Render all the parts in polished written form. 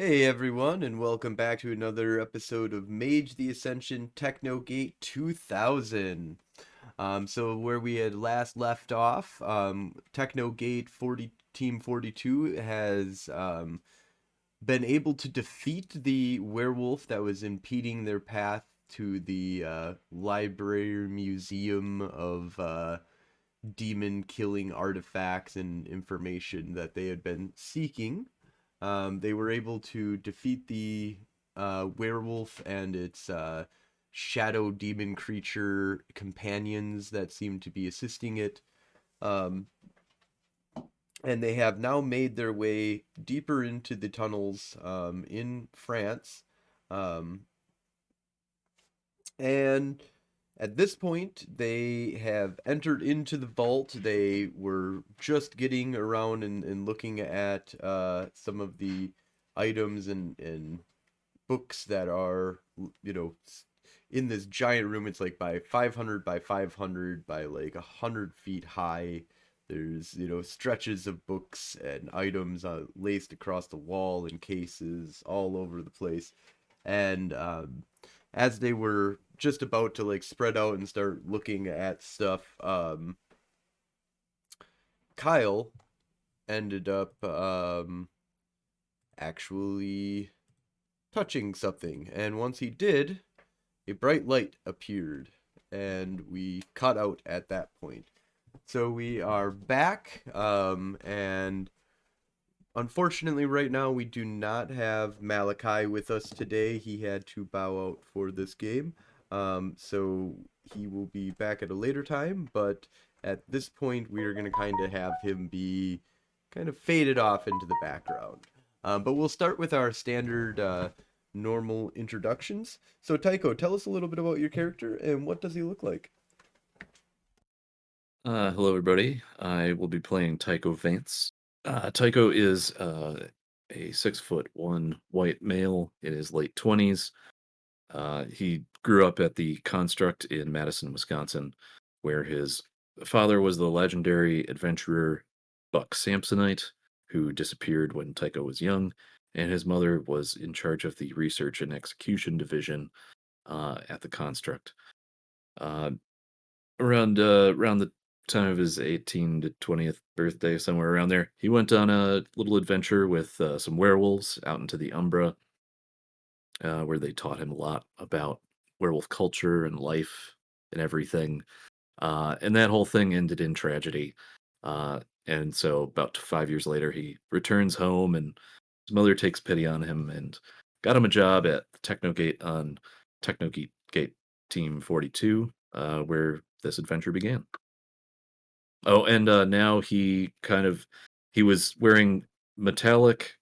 Hey everyone, and welcome back to another episode of Mage the Ascension Technogate 2000. So where we had last left off, Technogate 40 Team 42 has been able to defeat the werewolf that was impeding their path to the library museum of demon killing artifacts and information that they had been seeking. They were able to defeat the werewolf and its shadow demon creature companions that seemed to be assisting it. Um, and they have now made their way deeper into the tunnels in France. Um, and at this point, they have entered into the vault. They were just getting around and looking at some of the items and books that are, you know, in this giant room. It's like by 500 by 500 by like 100 feet high. There's, stretches of books and items laced across the wall in cases all over the place. And as they were just about to like spread out and start looking at stuff, Kyle ended up actually touching something. And once he did, a bright light appeared, and we cut out at that point. So we are back, and unfortunately, right now we do not have Malakai with us today. He had to bow out for this game, so he will be back at a later time. But at this point, we are going to kind of have him be kind of faded off into the background. But we'll start with our standard normal introductions. So Tycho, tell us a little bit about your character and what does he look like? Hello, everybody. I will be playing Tycho Vance. Tycho is a 6'1" white male in his late 20s. He grew up at the Construct in Madison, Wisconsin, where his father was the legendary adventurer Buck Samsonite, who disappeared when Tycho was young, and his mother was in charge of the research and execution division at the Construct. Uh, around the time of his 18 to 20th birthday, somewhere around there, he went on a little adventure with some werewolves out into the Umbra, where they taught him a lot about werewolf culture and life and everything. And that whole thing ended in tragedy. And so, about 5 years later, he returns home, and his mother takes pity on him and got him a job at Technogate on Technogate Team 42, where this adventure began. Oh, and now he was wearing metallic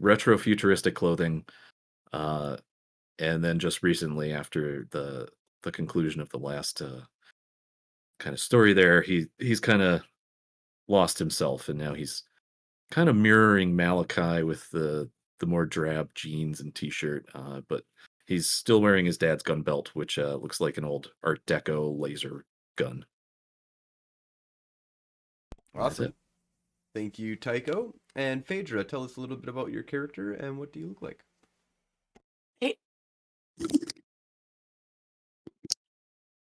retro futuristic clothing, uh, and then just recently, after the conclusion of the last kind of story, there he's kind of lost himself, and now he's kind of mirroring Malakai with the more drab jeans and t-shirt, but he's still wearing his dad's gun belt, which looks like an old Art Deco laser gun. And that's Awesome. it. Thank you, Tycho. And Phaedra, tell us a little bit about your character and what do you look like? Hey,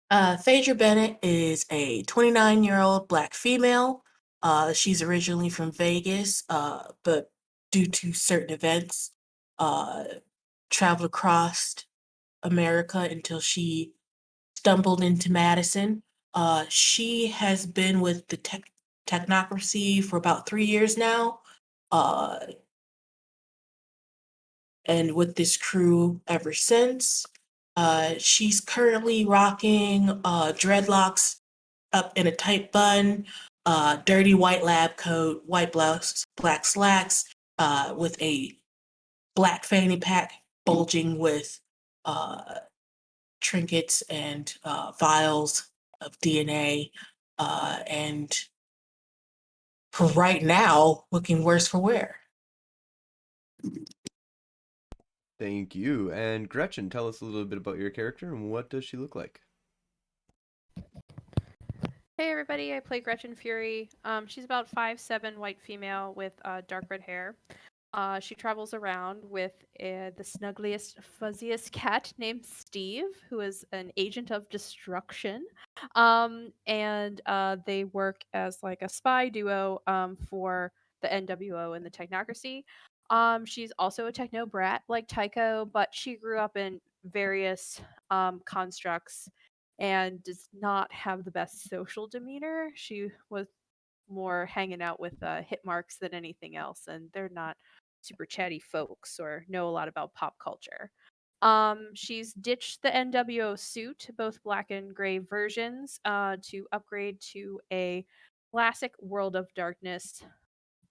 Phaedra Bennett is a 29-year-old Black female. She's originally from Vegas, but due to certain events, uh, traveled across America until she stumbled into Madison. She has been with the Technocracy for about 3 years now, uh, and with this crew ever since. She's currently rocking dreadlocks up in a tight bun, dirty white lab coat, white blouse, black slacks, with a black fanny pack bulging with uh, trinkets and vials of DNA, and for right now, looking worse for wear. Thank you. And Gretchen, tell us a little bit about your character and what does she look like? Hey everybody, I play Gretchen Fury. She's about 5'7", white female with dark red hair. She travels around with the snuggliest, fuzziest cat named Steve, who is an agent of destruction. And they work as like a spy duo for the NWO and the Technocracy. She's also a techno brat like Tycho, but she grew up in various constructs and does not have the best social demeanor. She was more hanging out with hit marks than anything else, and they're not super chatty folks or know a lot about pop culture. She's ditched the NWO suit, both black and gray versions, to upgrade to a classic World of Darkness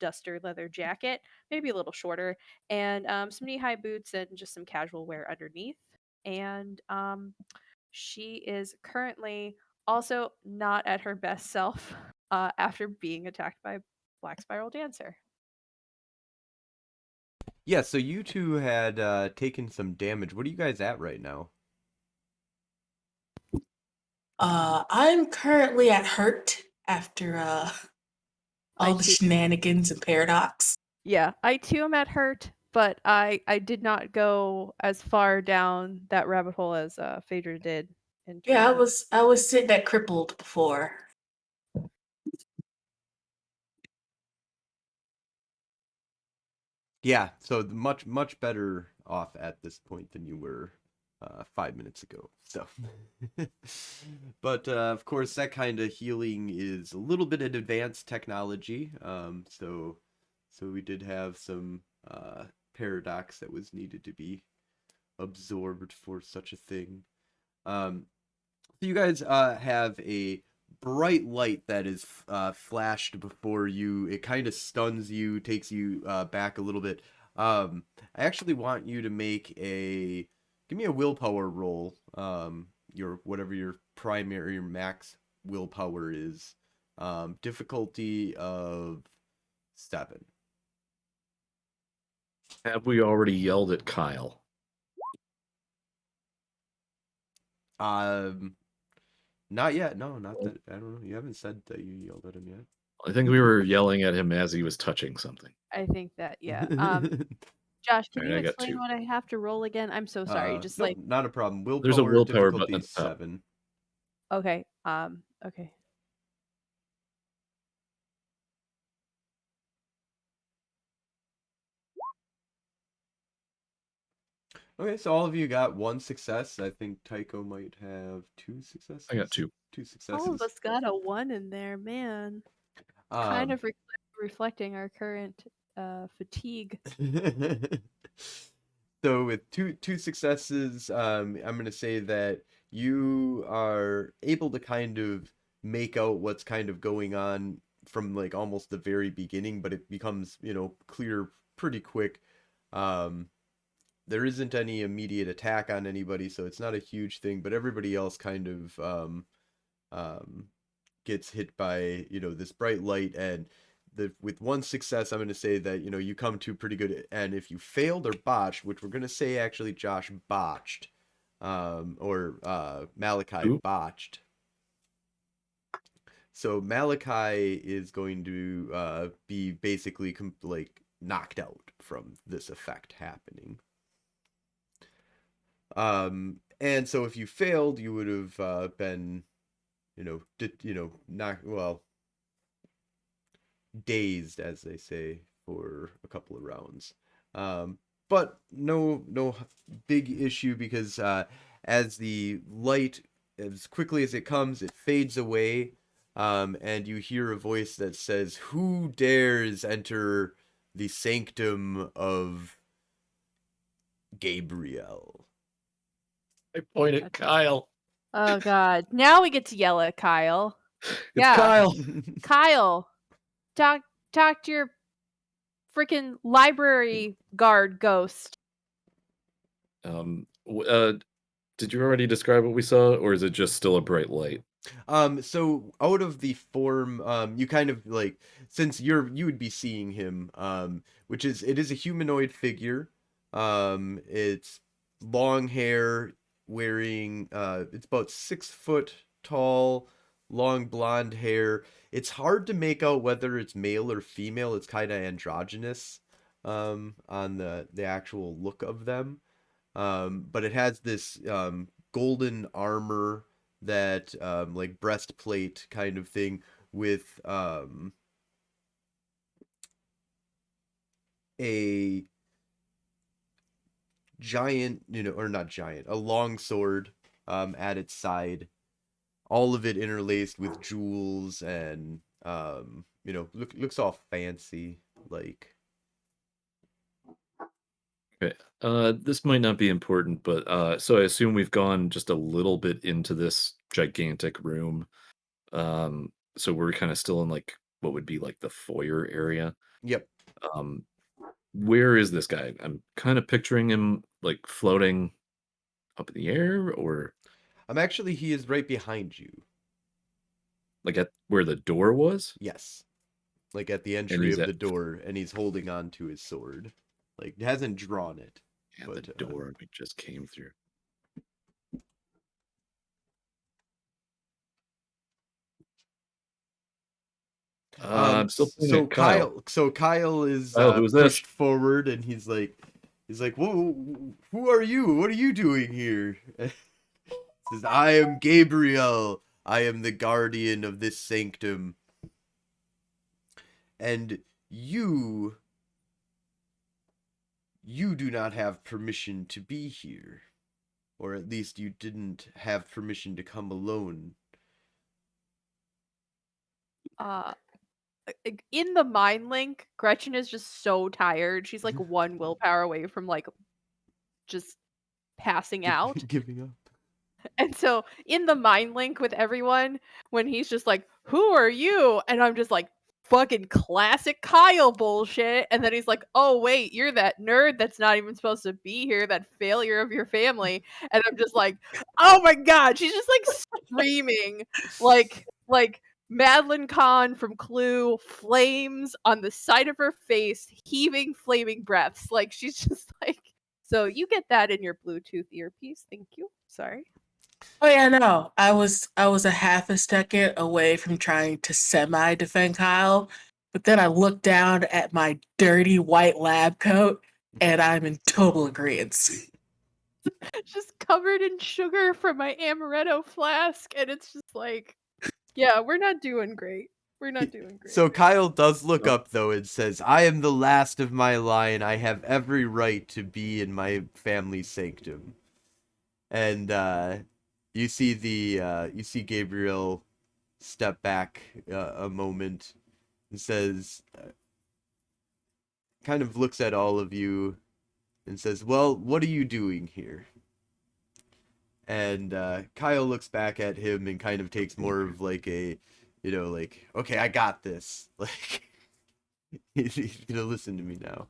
duster leather jacket, maybe a little shorter, and some knee-high boots and just some casual wear underneath. And she is currently also not at her best self after being attacked by Black Spiral Dancer. Yeah, so you two had taken some damage. What are you guys at right now? I'm currently at hurt after I all the too, shenanigans and paradox. yeah, I too am at hurt, but I did not go as far down that rabbit hole as Phaedra did in Yeah, terms of. I was sitting at crippled before. Yeah, so much better off at this point than you were 5 minutes ago. So, but of course, that kind of healing is a little bit of advanced technology. So we did have some paradox that was needed to be absorbed for such a thing. Um, so you guys have a bright light that is flashed before you. It kind of stuns you, takes you back a little bit. I actually want you to give me a willpower roll. Your whatever your primary your max willpower is. Difficulty of 7. Have we already yelled at Kyle? Um, Not yet. No, not that. I don't know. You haven't said that you yelled at him I think we were yelling at him as he was touching something. I think that, yeah. yet. Josh, can Alright, you I got explain 2. what I have to roll again? I'm so sorry. Just Nope, like, not a problem. There's a Willpower willpower button difficulty at the top. 7. okay, okay. Okay, so all of you got 1 success. I think Tycho might have 2 successes. I got 2. 2 All of successes. us got a 1 in there, man. Kind Um, of reflecting our current fatigue. so with two successes, I'm gonna say that you are able to kind of make out what's kind of going on from like almost the very beginning, but it becomes, clear pretty quick. Um, there isn't any immediate attack on anybody, so it's not a huge thing, but everybody else kind of um, gets hit by, this bright light. And with 1 success, I'm going to say that, you come to pretty good. And if you failed or botched, which we're going to say actually Josh botched, or Malakai Ooh. botched. So Malakai is going to be basically like knocked out from this effect happening. And so if you failed, you would have been, not well, dazed, as they say, for a couple of rounds. But no big issue because as the light, as quickly as it comes, it fades away, and you hear a voice that says, "Who dares enter the sanctum of Gabriel?" I point at Kyle. Oh god. Now we get to yell at Kyle. It's Yeah. Kyle. Kyle, talk to your freaking library guard ghost. Did you already describe what we saw, or is it just still a bright light? So out of the form, you kind of like, since you would be seeing him, it is a humanoid figure. It's long hair, wearing, it's about 6 foot tall, long blonde hair. It's hard to make out whether it's male or female. It's kind of androgynous. on the actual look of them. But it has this golden armor that like breastplate kind of thing with a giant, or not giant, a long sword at its side. All of it interlaced with jewels and looks all fancy like. Okay. This might not be important, but so I assume we've gone just a little bit into this gigantic room. So we're kind of still in like what would be like the foyer area. Yep. Um, where is this guy? I'm kind of picturing him like floating up in the air, or He is right behind you. like at where the door was, Yes. Like at the and entry he's of at the door, and he's holding on to his sword. Like hasn't drawn it, the but door we just came through. I'm still pointing so at Kyle. Kyle is Kyle, who is this? pushed forward, and he's like, whoa, who are you? What are you doing here? Says, I am Gabriel. I am the guardian of this sanctum. And you do not have permission to be here. Or at least you didn't have permission to come alone. Uh, in the mind link, Gretchen is just so tired. She's like one willpower away from like just passing out. Giving up. And so in the mind link with everyone, when he's just like, "Who are you?" and I'm just like, "Fucking classic Kyle bullshit." And then he's like, "Oh wait, you're that nerd that's not even supposed to be here, that failure of your family." And I'm just like, "Oh my god!" She's just like screaming, like Madeline Kahn from Clue, flames on the side of her face, heaving, flaming breaths. Like she's just like. So you get that in your Bluetooth earpiece. Thank you. Sorry. Oh yeah, no. I was a half a second away from trying to semi defend Kyle, but then I looked down at my dirty white lab coat and I'm in total agreement. Just covered in sugar from my amaretto flask, and it's just like, yeah, we're not doing great. We're not doing great. So Kyle does look Oh. up though and says, I am the last of my line. I have every right to be in my family sanctum. And you see Gabriel step back a moment and says, kind of looks at all of you and says, well, what are you doing here? And Kyle looks back at him and kind of takes more of like a, like, okay, I got this. Like, he's gonna listen to me now.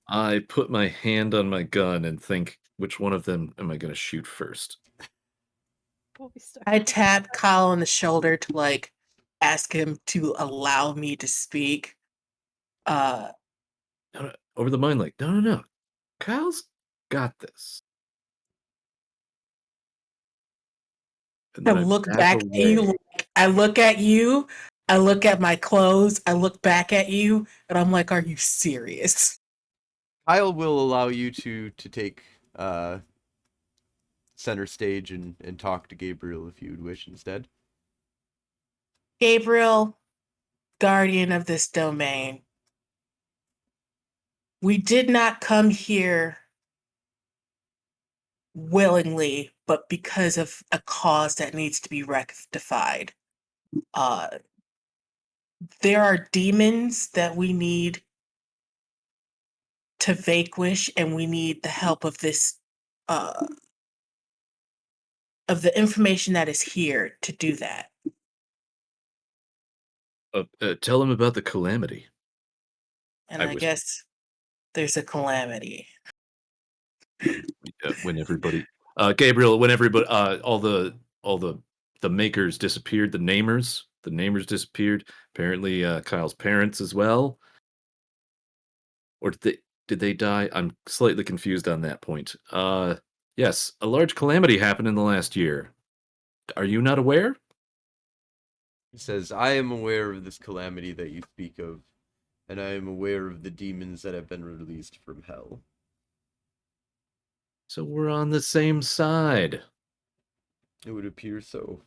I put my hand on my gun and think, which one of them am I going to shoot first? We'll be stuck. I tapped Kyle on the shoulder to like ask him to allow me to speak. No, over the mind, like, no. Kyle's got this. And I then I look back back at you. away. Like, I look at you. I look at my clothes. I look back at you, and I'm like, "Are you serious?" Kyle will allow you to take center stage and talk to Gabriel if you would wish instead. Gabriel, guardian of this domain, we did not come here willingly, but because of a cause that needs to be rectified. Uh, there are demons that we need to vanquish, and we need the help of this, of the information that is here to do that. Tell him about the calamity. And I I whisper. guess there's a calamity. When everybody, Gabriel, when everybody, all the makers disappeared, the namers disappeared. Apparently, Kyle's parents as well. Or did they die? I'm slightly confused on that point. Yes, a large calamity happened in the last year. Are you not aware? He says, I am aware of this calamity that you speak of. and I am aware of the demons that have been released from hell. So we're on the same side. It would appear so.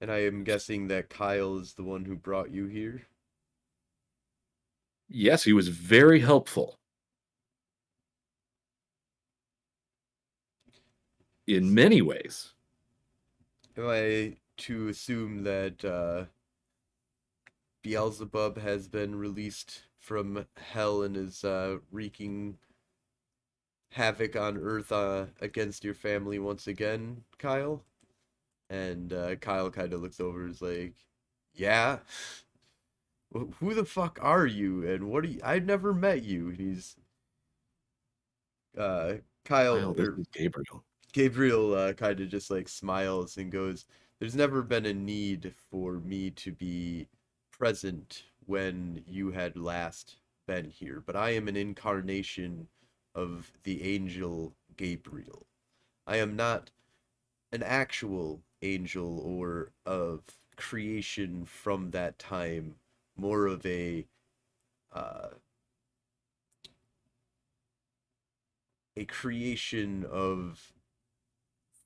And I am guessing that Kyle is the one who brought you here? Yes, he was very helpful. In many ways. Am I to assume that Beelzebub has been released from hell and is wreaking havoc on Earth against your family once again, Kyle? And Kyle kind of looks over and is like, yeah? Who the fuck are you? And what are you? I've never met you. And he's, Kyle, Kyle, this or is Gabriel. Gabriel kind of just like smiles and goes, there's never been a need for me to be present when you had last been here, but I am an incarnation of the angel Gabriel. I am not an actual angel or of creation from that time, more of uh, a creation of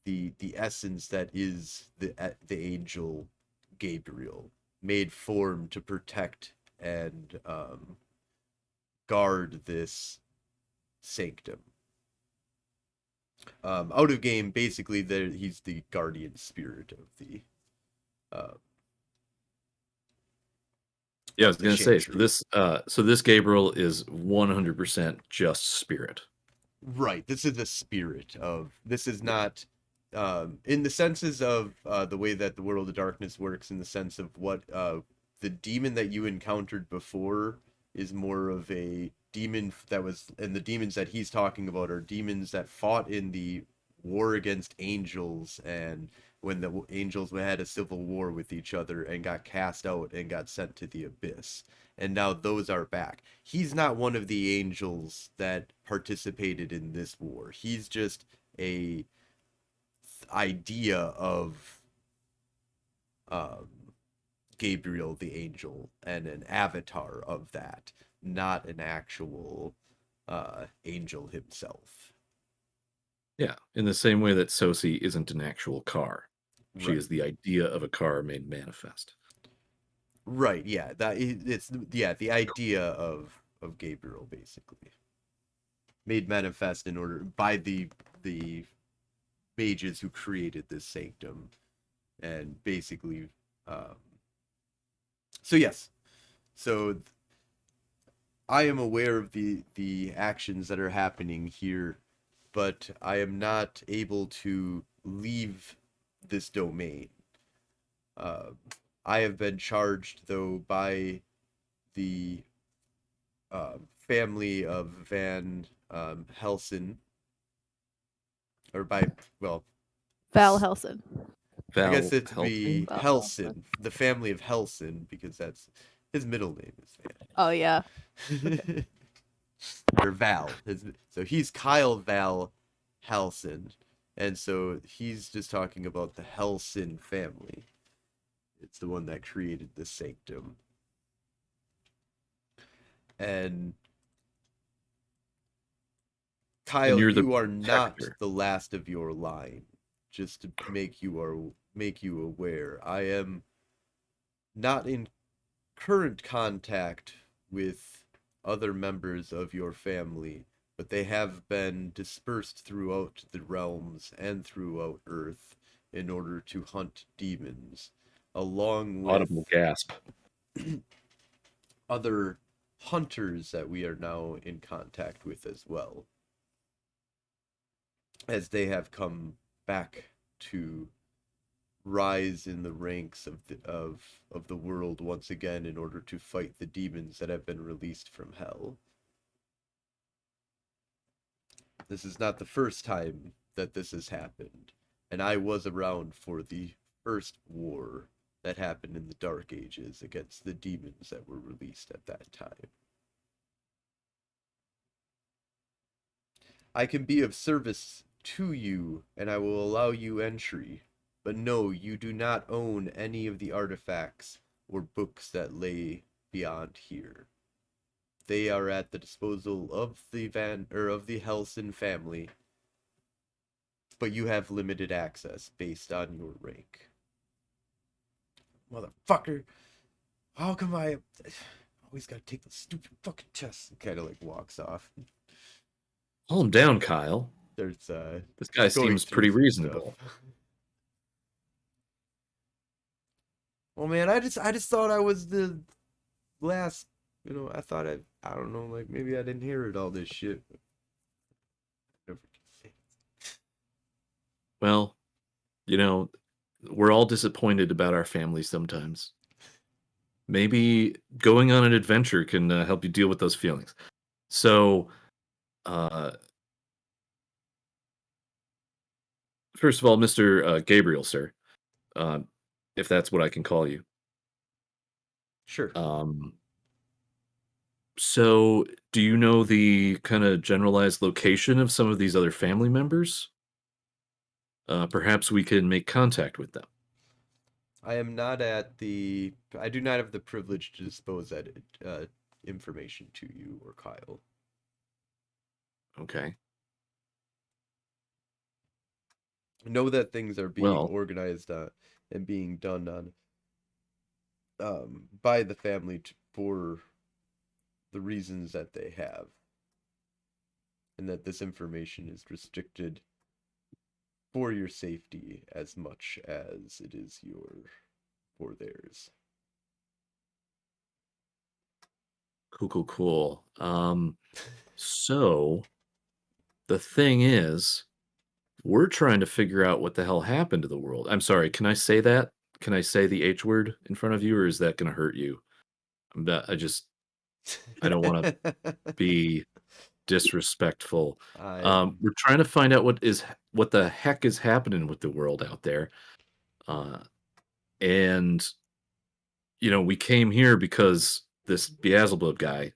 the essence that is the angel Gabriel, made form to protect and guard this sanctum. Out of game, basically, he's the guardian spirit of the Yeah, I was gonna say, chantry. so this Gabriel is 100% just spirit. Right. This is the spirit of. This is not, in the senses of the way that the world of darkness works. In the sense of what the demon that you encountered before is more of a demon that was, and the demons that he's talking about are demons that fought in the war against angels, and when the angels had a civil war with each other and got cast out and got sent to the abyss, and now those are back. He's not one of the angels that participated in this war. He's just a idea of um, Gabriel the angel and an avatar of that, not an actual angel himself. Yeah, in the same way that Sosi isn't an actual car. She Right. is the idea of a car made manifest. Right. Yeah. It's the idea of Gabriel basically made manifest in order by the mages who created this sanctum, and basically, um, so yes, so I am aware of the actions that are happening here, but I am not able to leave this domain. Uh, I have been charged though by the family of Van Helsen, or by, well, Val Helsen. I guess Val it'd Helsen? be Val Helsen. Helsen, the family of Helsen, because that's his middle name is Oh yeah. Van. Or Val. So he's Kyle Val Helsen, and so he's just talking about the Helsen family. It's the one that created the sanctum. And And Kyle, you're the you are not protector. the last of your line. Just to make you aware, I am not in current contact with other members of your family, but they have been dispersed throughout the realms and throughout Earth in order to hunt demons, along Audible with gasp. other hunters that we are now in contact with as well, as they have come back to rise in the ranks of the world once again in order to fight the demons that have been released from hell. This is not the first time that this has happened, and I was around for the first war that happened in the Dark Ages against the demons that were released at that time. I can be of service to you, and I will allow you entry, But no, you do not own any of the artifacts or books that lay beyond here. They are at the disposal of the Helsen family, but you have limited access based on your rank. Motherfucker! How come I always gotta take the stupid fucking tests? Kind of like walks off. Calm down, Kyle. There's This guy going seems through pretty some reasonable. stuff. Well, man, I just thought I was the last. I thought I don't know, like maybe I didn't hear it all this shit. Well, we're all disappointed about our families sometimes. Maybe going on an adventure can help you deal with those feelings. So, first of all, Mr. Gabriel, sir, uh, if that's what I can call you. Sure. So, do you know the kind of generalized location of some of these other family members? Perhaps we can make contact with them. I do not have the privilege to disclose that information to you or Kyle. Okay. Know that things are being Well, organized and being done on by the family for the reasons that they have, and that this information is restricted for your safety as much as it is for theirs. cool. So the thing is, we're trying to figure out what the hell happened to the world. I'm sorry, can I say that? Can I say the H word in front of you, or is that going to hurt you? I don't want to be disrespectful. We're trying to find out what the heck is happening with the world out there. And we came here because this Beelzebub guy,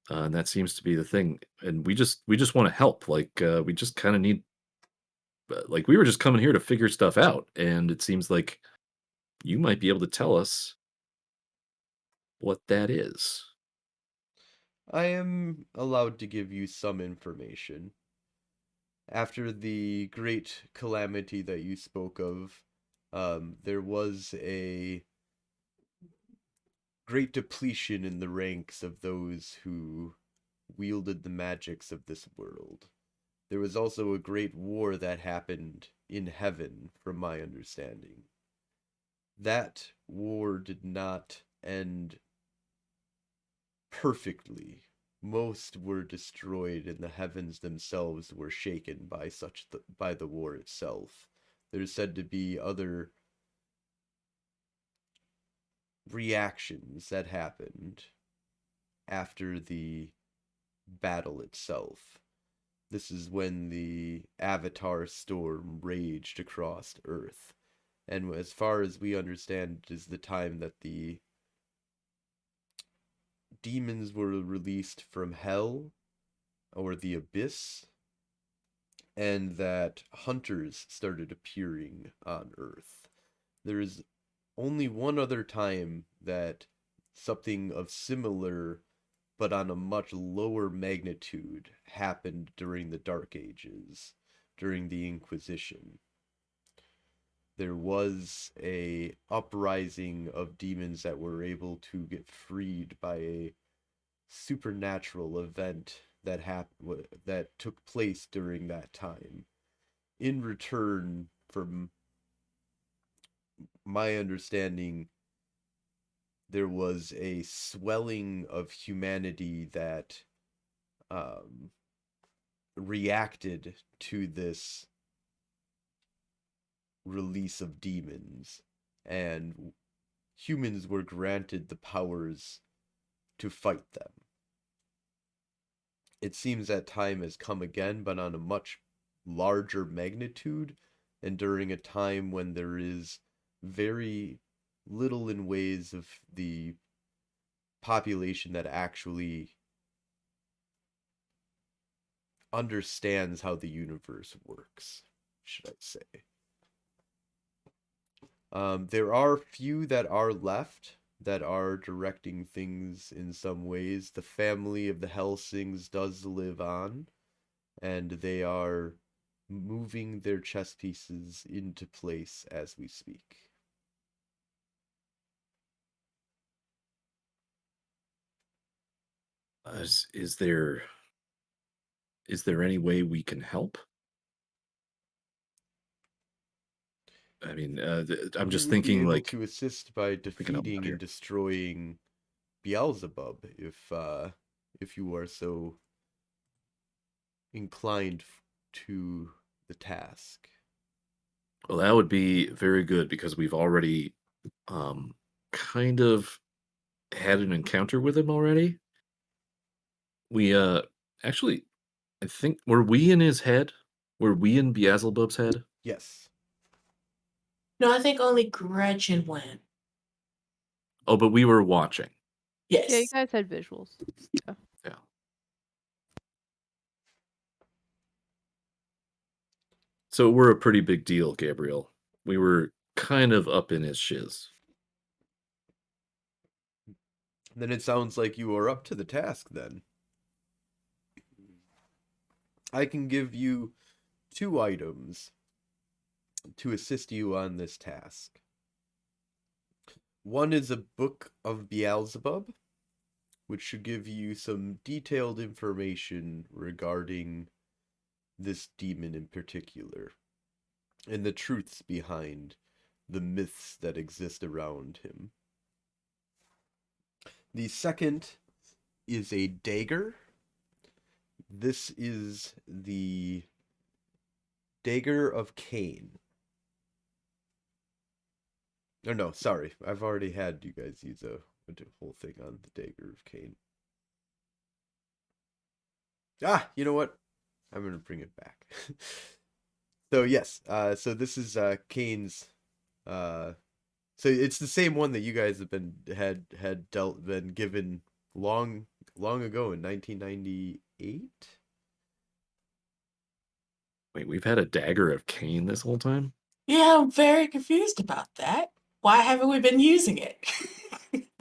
and that seems to be the thing. And we just want to help. Like we just kind of need, like we were just coming here to figure stuff out, and it seems like you might be able to tell us what that is. I am allowed to give you some information. After the great calamity that you spoke of, there was a great depletion in the ranks of those who wielded the magics of this world. There was also a great war that happened in heaven, from my understanding. That war did not end perfectly. Most were destroyed, and the heavens themselves were shaken by the war itself. There's said to be other reactions that happened after the battle itself. This is when the Avatar storm raged across Earth. And as far as we understand, it is the time that the demons were released from hell or the abyss, and that hunters started appearing on Earth. There is only one other time that something of similar but on a much lower magnitude happened during the Dark Ages, during the Inquisition. There was a uprising of demons that were able to get freed by a supernatural event that took place during that time. In return, from my understanding, there was a swelling of humanity that reacted to this release of demons, and humans were granted the powers to fight them. It seems that time has come again, but on a much larger magnitude, and during a time when there is very little in ways of the population that actually understands how the universe works, should I say. There are few that are left that are directing things in some ways. The family of the Helsings does live on, and they are moving their chess pieces into place as we speak. Is there any way we can help? I mean, I'm We just would be thinking able like to assist by thinking out loud defeating and here. destroying Beelzebub if you are so inclined to the task. Well, that would be very good because we've already kind of had an encounter with him already. We actually I think were we in his head? Were we in Beelzebub's head? Yes. No, I think only Gretchen went. Oh, but we were watching. Yeah, you Yes. guys had visuals. So. Yeah. So we're a pretty big deal, Gabriel. We were kind of up in his shiz. Then it sounds like you are up to the task then. I can give you 2 items to assist you on this task. One is a book of Beelzebub, which should give you some detailed information regarding this demon in particular, and the truths behind the myths that exist around him. The second is a dagger. This is the Dagger of Cain. Oh no, sorry. I've already had you guys use a whole thing on the Dagger of Cain. Ah, you know what? I'm gonna bring it back. So yes, so this is Cain's. So it's the same one that you guys have been been given long ago in 1998. Wait, we've had a dagger of Cain this whole time? Yeah, I'm very confused about that. Why haven't we been using it?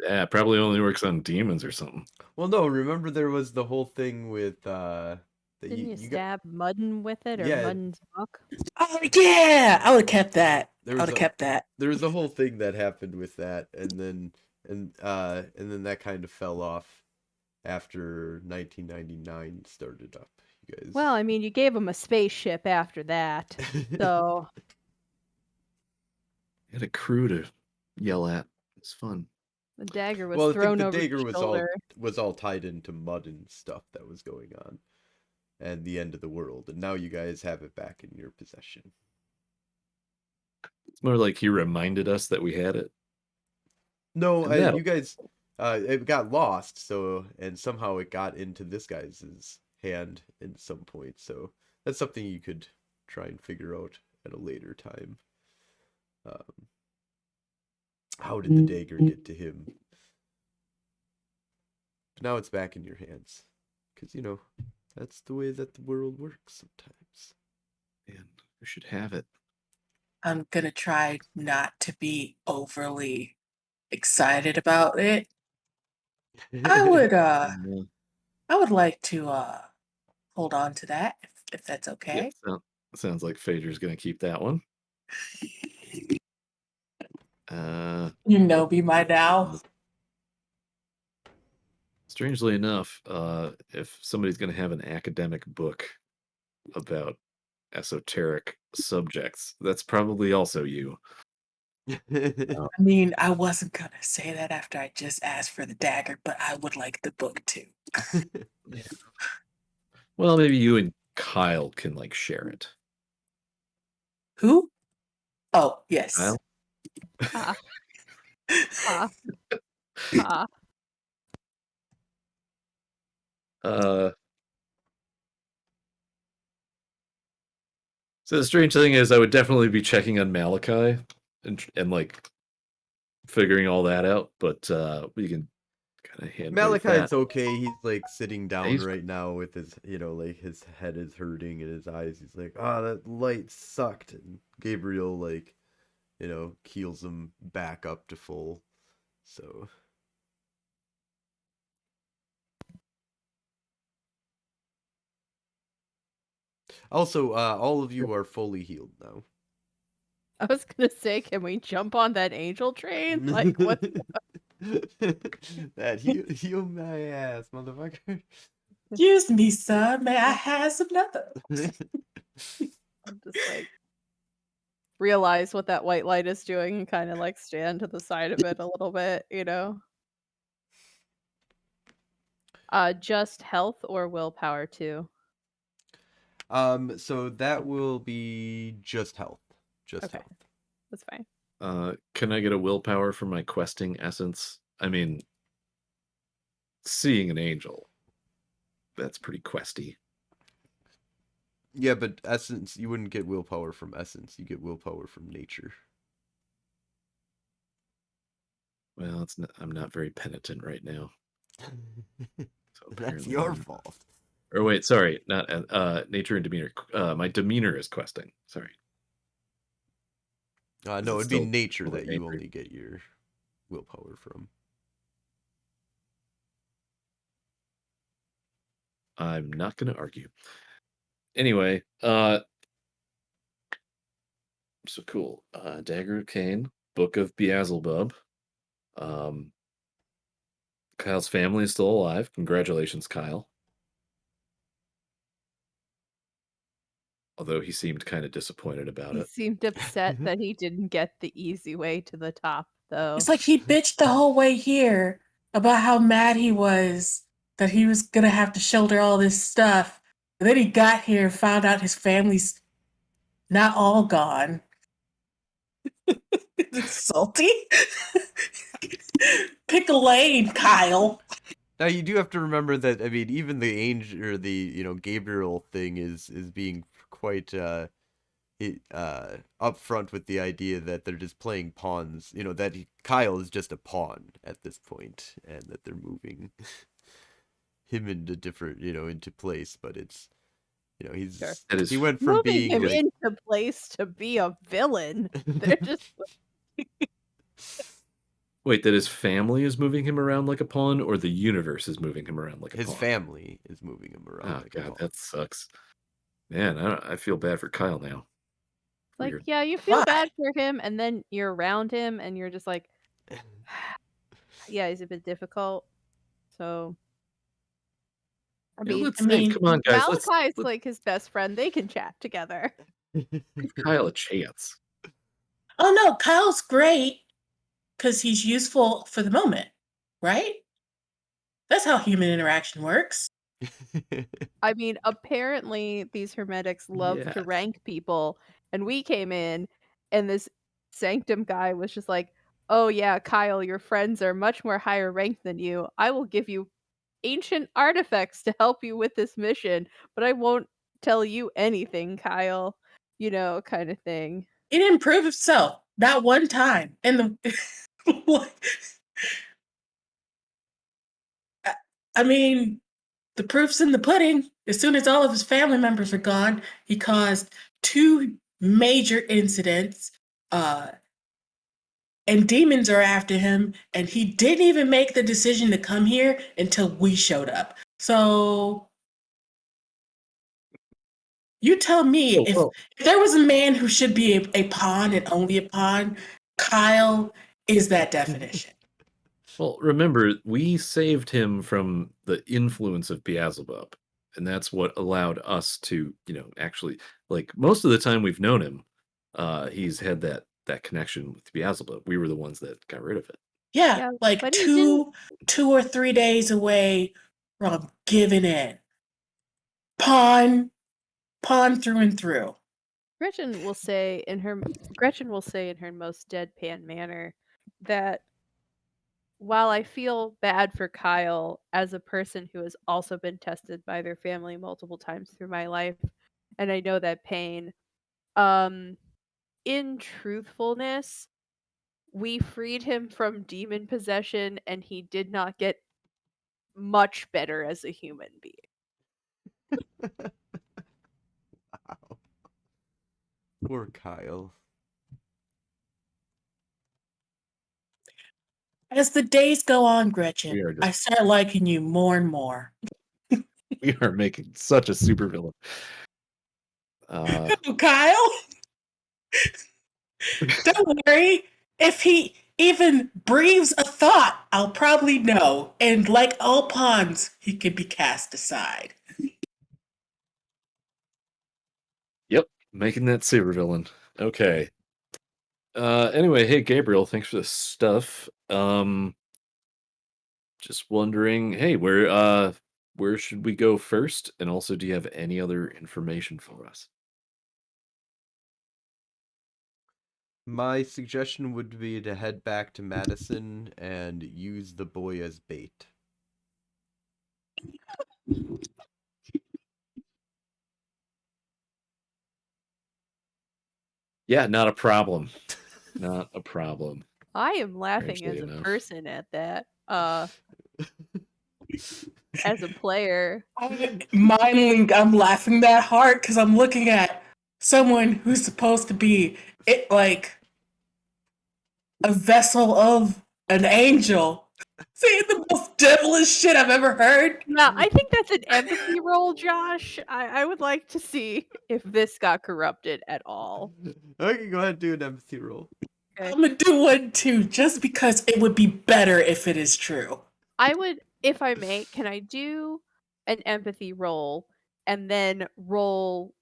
Yeah, it probably only works on demons or something. Well, no, remember there was the whole thing with that Didn't you you got. stab Mudden with it or Yeah, Mudden's book? Oh yeah, I would have kept that. there I would was have a kept that. there was a whole thing that happened with that, and then that kind of fell off after 1999 started up. You guys. Well, I mean, you gave him a spaceship after that, so Had a crew to yell at. It's fun. the dagger was Well, I think thrown the over dagger your shoulder. was all tied into mud and stuff that was going on, and the end of the world, and now you guys have it back in your possession. It's more like he reminded us that we had it. No, And that'll you guys, it got lost, so and somehow it got into this guy's hand at some point. So that's something you could try and figure out at a later time. How did the dagger get to him? But now it's back in your hands, because that's the way that the world works sometimes. Man, we should have it. I'm gonna try not to be overly excited about it. I would like to hold on to that if that's Yeah, okay. sounds like Phaedra's gonna keep that one. You know me by now. Strangely enough, if somebody's gonna have an academic book about esoteric subjects, that's probably also you. I mean, I wasn't gonna say that after I just asked for the dagger, but I would like the book too. Yeah. Well, maybe you and Kyle can like share it. Who? Oh, yes. Kyle? Ah, ah, ah. Uh, so the strange thing is, I would definitely be checking on Malakai and like figuring all that out, but we can kind of hand wave Malakai's that. okay. He's like sitting down He's right now with his, like his head is hurting and his eyes. He's like, "Ah, that light sucked." And Gabriel like heals him back up to full. So. Also, all of you are fully healed now. I was gonna say, can we jump on that angel train? Like, what? That heal my ass, motherfucker. Excuse me, sir. May I have some another? I'm just like realize what that white light is doing and kind of like stand to the side of it a little bit, Just health or willpower too? So that will be just health. Just Okay. health. That's fine. Can I get a willpower for my questing essence? I mean, seeing an angel. That's pretty questy. Yeah, but essence, you wouldn't get willpower from essence. You get willpower from nature. Well, I'm not very penitent right now. So That's apparently your fault. Or wait, sorry, not nature and demeanor. My demeanor is questing. Sorry. No, it'd be nature that you angry? only get your willpower from. I'm not going to argue. Anyway, so cool. Dagger of Cain, Book of Beelzebub. Kyle's family is still alive. Congratulations, Kyle. Although he seemed kind of disappointed about He it. seemed upset that he didn't get the easy way to the top, though. It's like he bitched the whole way here about how mad he was that he was gonna have to shoulder all this stuff. And then he got here and found out his family's not all gone. It's salty. Pick a lane, Kyle. Now you do have to remember that even the angel or the Gabriel thing is being quite upfront with the idea that they're just playing pawns. Kyle is just a pawn at this point, and that they're moving him into different into place. But it's he's Sure. he went from Moving being him like into place to be a villain. They're just Wait, that his family is moving him around like a pawn, or the universe is moving him around like a his pawn? family is moving him around Oh like a god, pawn. that sucks. Man, I feel bad for Kyle now. like, Weird. yeah, you feel Why? bad for him, and then you're around him, and you're just like, yeah, he's a bit difficult. So, I Yeah, mean, come on, guys. Let's Malakai is like his best friend. They can chat together. give Kyle a chance. Oh no, Kyle's great because he's useful for the moment, right? That's how human interaction works. I mean, apparently these hermetics love to Yes. rank people, and we came in, and this sanctum guy was just like, "Oh yeah, Kyle, your friends are much more higher ranked than you. I will give you ancient artifacts to help you with this mission, but I won't tell you anything, Kyle." Kind of thing. He didn't prove himself not one time. And the I mean, the proof's in the pudding. As soon as all of his family members are gone, he caused 2 major incidents. And demons are after him, and he didn't even make the decision to come here until we showed up. So you tell me, if there was a man who should be a pawn and only a pawn, Kyle is that definition. Well, remember, we saved him from the influence of Beelzebub, and that's what allowed us to, actually, like, most of the time we've known him, he's had that connection with Beelzebub. We were the ones that got rid of it. Yeah, Yeah, like but he didn't. 2 or 3 days away from giving in. Pawn through and through. Gretchen will say in her most deadpan manner that while I feel bad for Kyle as a person who has also been tested by their family multiple times through my life, and I know that pain, in truthfulness, we freed him from demon possession and he did not get much better as a human being. Wow. Poor Kyle. As the days go on, We Gretchen, are I just start liking you more and more. we are making such a supervillain. Kyle, don't worry. If he even breathes a thought, I'll probably know. And like all pawns, he can be cast aside. Yep, making that supervillain. Okay. Anyway, hey Gabriel, thanks for the stuff. Just wondering, hey, where should we go first? And also, do you have any other information for us? My suggestion would be to head back to Madison and use the boy as bait. Yeah, not a problem. Not a problem. I am laughing Strangely as a enough. person at that. As a player. I'm laughing that hard because I'm looking at someone who's supposed to be like a vessel of an angel saying the most devilish shit I've ever heard. Yeah, I think that's an empathy roll, Josh. I would like to see if this got corrupted at all. Okay, go ahead and do an empathy roll. Okay. I'm gonna do one too, just because it would be better if it is true. I would, if I may, can I do an empathy roll and then roll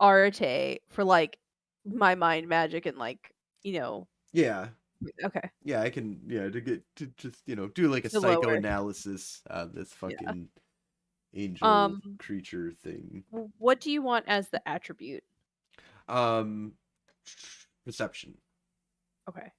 Arate for like my mind magic and like, Yeah, okay. yeah, I can. Yeah, to get to just do like a To lower. psychoanalysis on this fucking angel Um, creature thing. What do you want as the attribute? Um, Perception. Okay.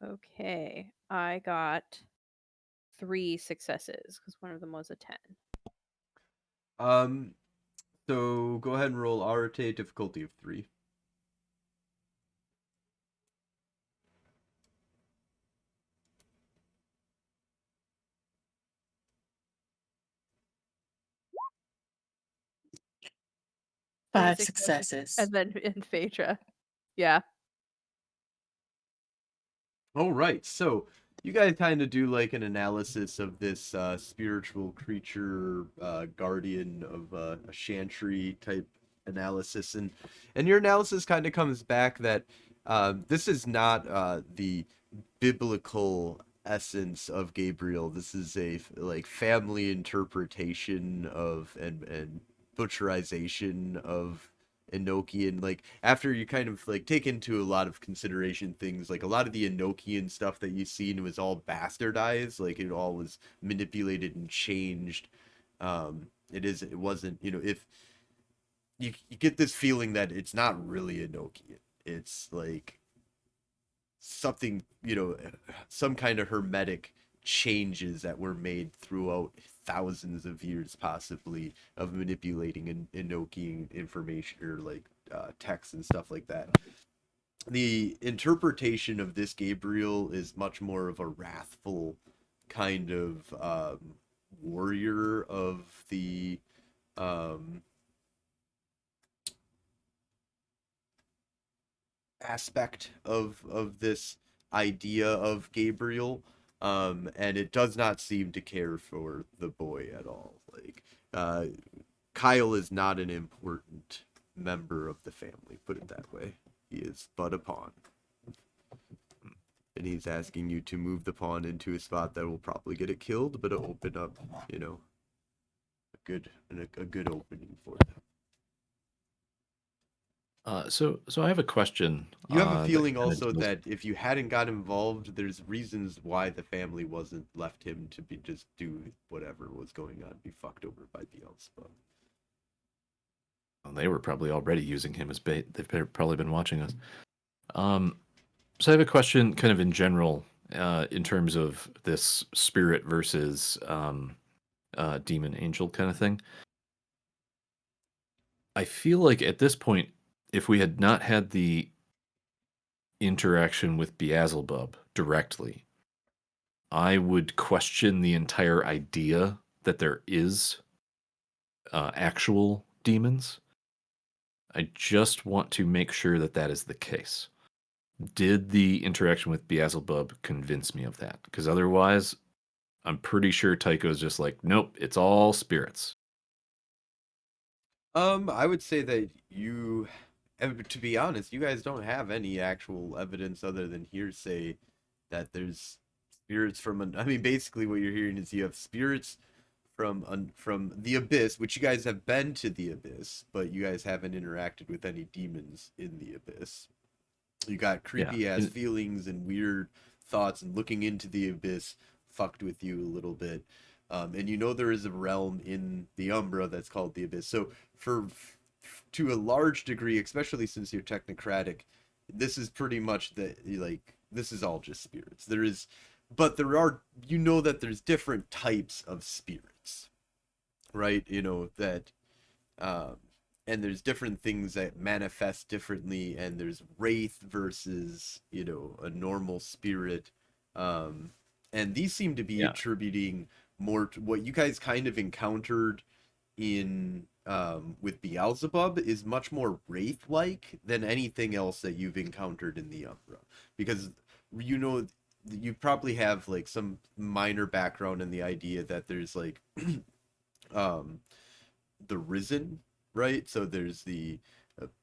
Okay, I got 3 successes because one of them was a 10. So go ahead and roll Arate, difficulty of 3. Three 5 successes. successes. And then in Phaedra. Yeah. All right, so you guys kind of do like an analysis of this spiritual creature, guardian of a chantry type analysis, and your analysis kind of comes back that this is not the biblical essence of Gabriel. This is a like family interpretation of and butcherization of Enochian. Like after you kind of like take into a lot of consideration things, like a lot of the Enochian stuff that you seen was all bastardized. Like it all was manipulated and changed. It wasn't, if you get this feeling that it's not really Enochian. It's like something, some kind of hermetic changes that were made throughout thousands of years, possibly, of manipulating and Enochian information or like text and stuff like that. The interpretation of this Gabriel is much more of a wrathful kind of warrior of the aspect of this idea of Gabriel, and it does not seem to care for the boy at all. Like Kyle is not an important member of the family, put it that way. He is but a pawn, and he's asking you to move the pawn into a spot that will probably get it killed, but it'll open up, a good opening for them. So I have a question. You have a That feeling kinda also deals. that if you hadn't got involved, there's reasons why the family wasn't left him to be just do whatever was going on, be fucked over by Beelzebub. Well, they were probably already using him as bait. They've probably been watching us. So I have a question, kind of in general, in terms of this spirit versus demon angel kind of thing. I feel like at this point, if we had not had the interaction with Beelzebub directly, I would question the entire idea that there is actual demons. I just want to make sure that that is the case. Did the interaction with Beelzebub convince me of that? Because otherwise, I'm pretty sure Tycho's just like, nope, it's all spirits. I would say that to be honest, you guys don't have any actual evidence other than hearsay that there's spirits I mean, basically what you're hearing is you have spirits from the abyss, which you guys have been to the abyss, but you guys haven't interacted with any demons in the abyss. You got Yeah. creepy ass feelings and weird thoughts, and looking into the abyss fucked with you a little bit. And you know there is a realm in the Umbra that's called the Abyss. So to a large degree, especially since you're technocratic, this is pretty much this is all just spirits. But there are, you know, that there's different types of spirits, right? You know that, um, and there's different things that manifest differently, and there's wraith versus, you know, a normal spirit, um, and these seem to be Yeah. attributing more to what you guys kind of encountered in with Beelzebub is much more wraith like than anything else that you've encountered in the Umbra, because you know you probably have like some minor background in the idea that there's like um the risen, right? So there's the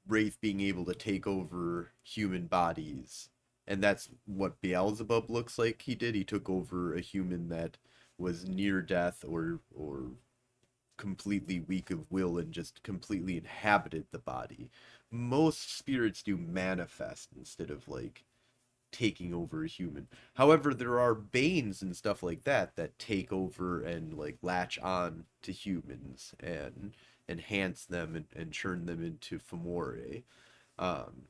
wraith being able to take over human bodies, and that's what Beelzebub looks like. He took over a human that was near death or completely weak of will and just completely inhabited the body. Most spirits do manifest instead of like taking over a human. However, there are banes and stuff like that that take over and like latch on to humans and enhance them and turn them into Fomori. Um,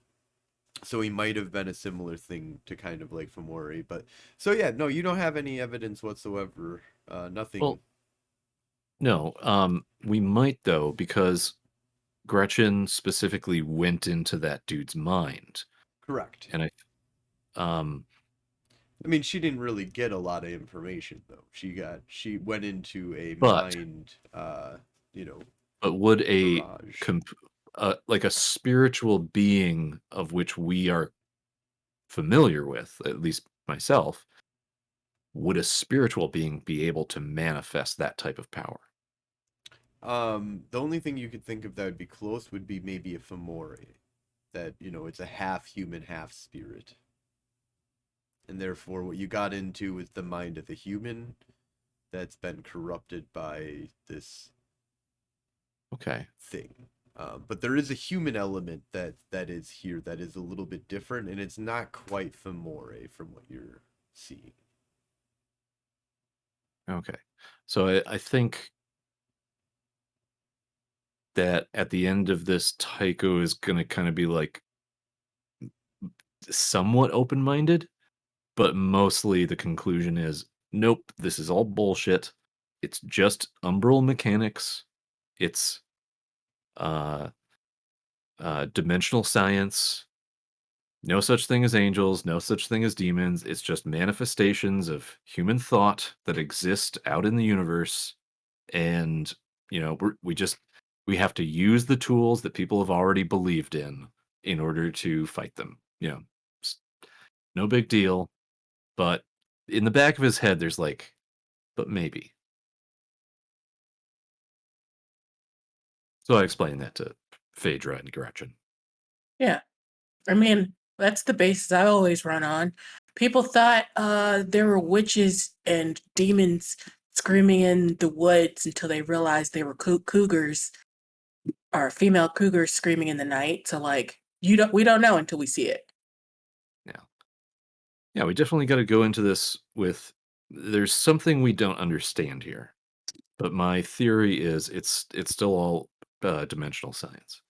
so he might have been a similar thing to kind of like Fomori, but so yeah, no, you don't have any evidence whatsoever. Nothing. Well, no. We might though, because Gretchen specifically went into that dude's mind, Correct. and um, I mean, she didn't really get a lot of information though. She went into a but mind, you know, would mirage. like a spiritual being of which we are familiar with, at least myself, would a spiritual being be able to manifest that type of power? The only thing you could think of that would be close would be maybe a Fomori, that, you know, it's a half human, half spirit. And therefore, what you got into with the mind of the human that's been corrupted by this Okay. thing. But there is a human element that is here that is a little bit different, and it's not quite Fomori from what you're seeing. Okay. So I think that at the end of this, Tycho is going to kind of be like somewhat open minded, but mostly the conclusion is nope, this is all bullshit. It's just umbral mechanics. It's uh, dimensional science. No such thing as angels, no such thing as demons. It's just manifestations of human thought that exist out in the universe. And, you know, we have to use the tools that people have already believed in order to fight them. You know, it's no big deal. But in the back of his head, there's like, but maybe. So I explained that to Phaedra and Gretchen. Yeah. I mean, that's the basis I always run on. People thought there were witches and demons screaming in the woods until they realized they were cougars or female cougars screaming in the night. So like we don't know until we see it. Yeah. Yeah, we definitely got to go into this with there's something we don't understand here. But my theory is it's still all dimensional science.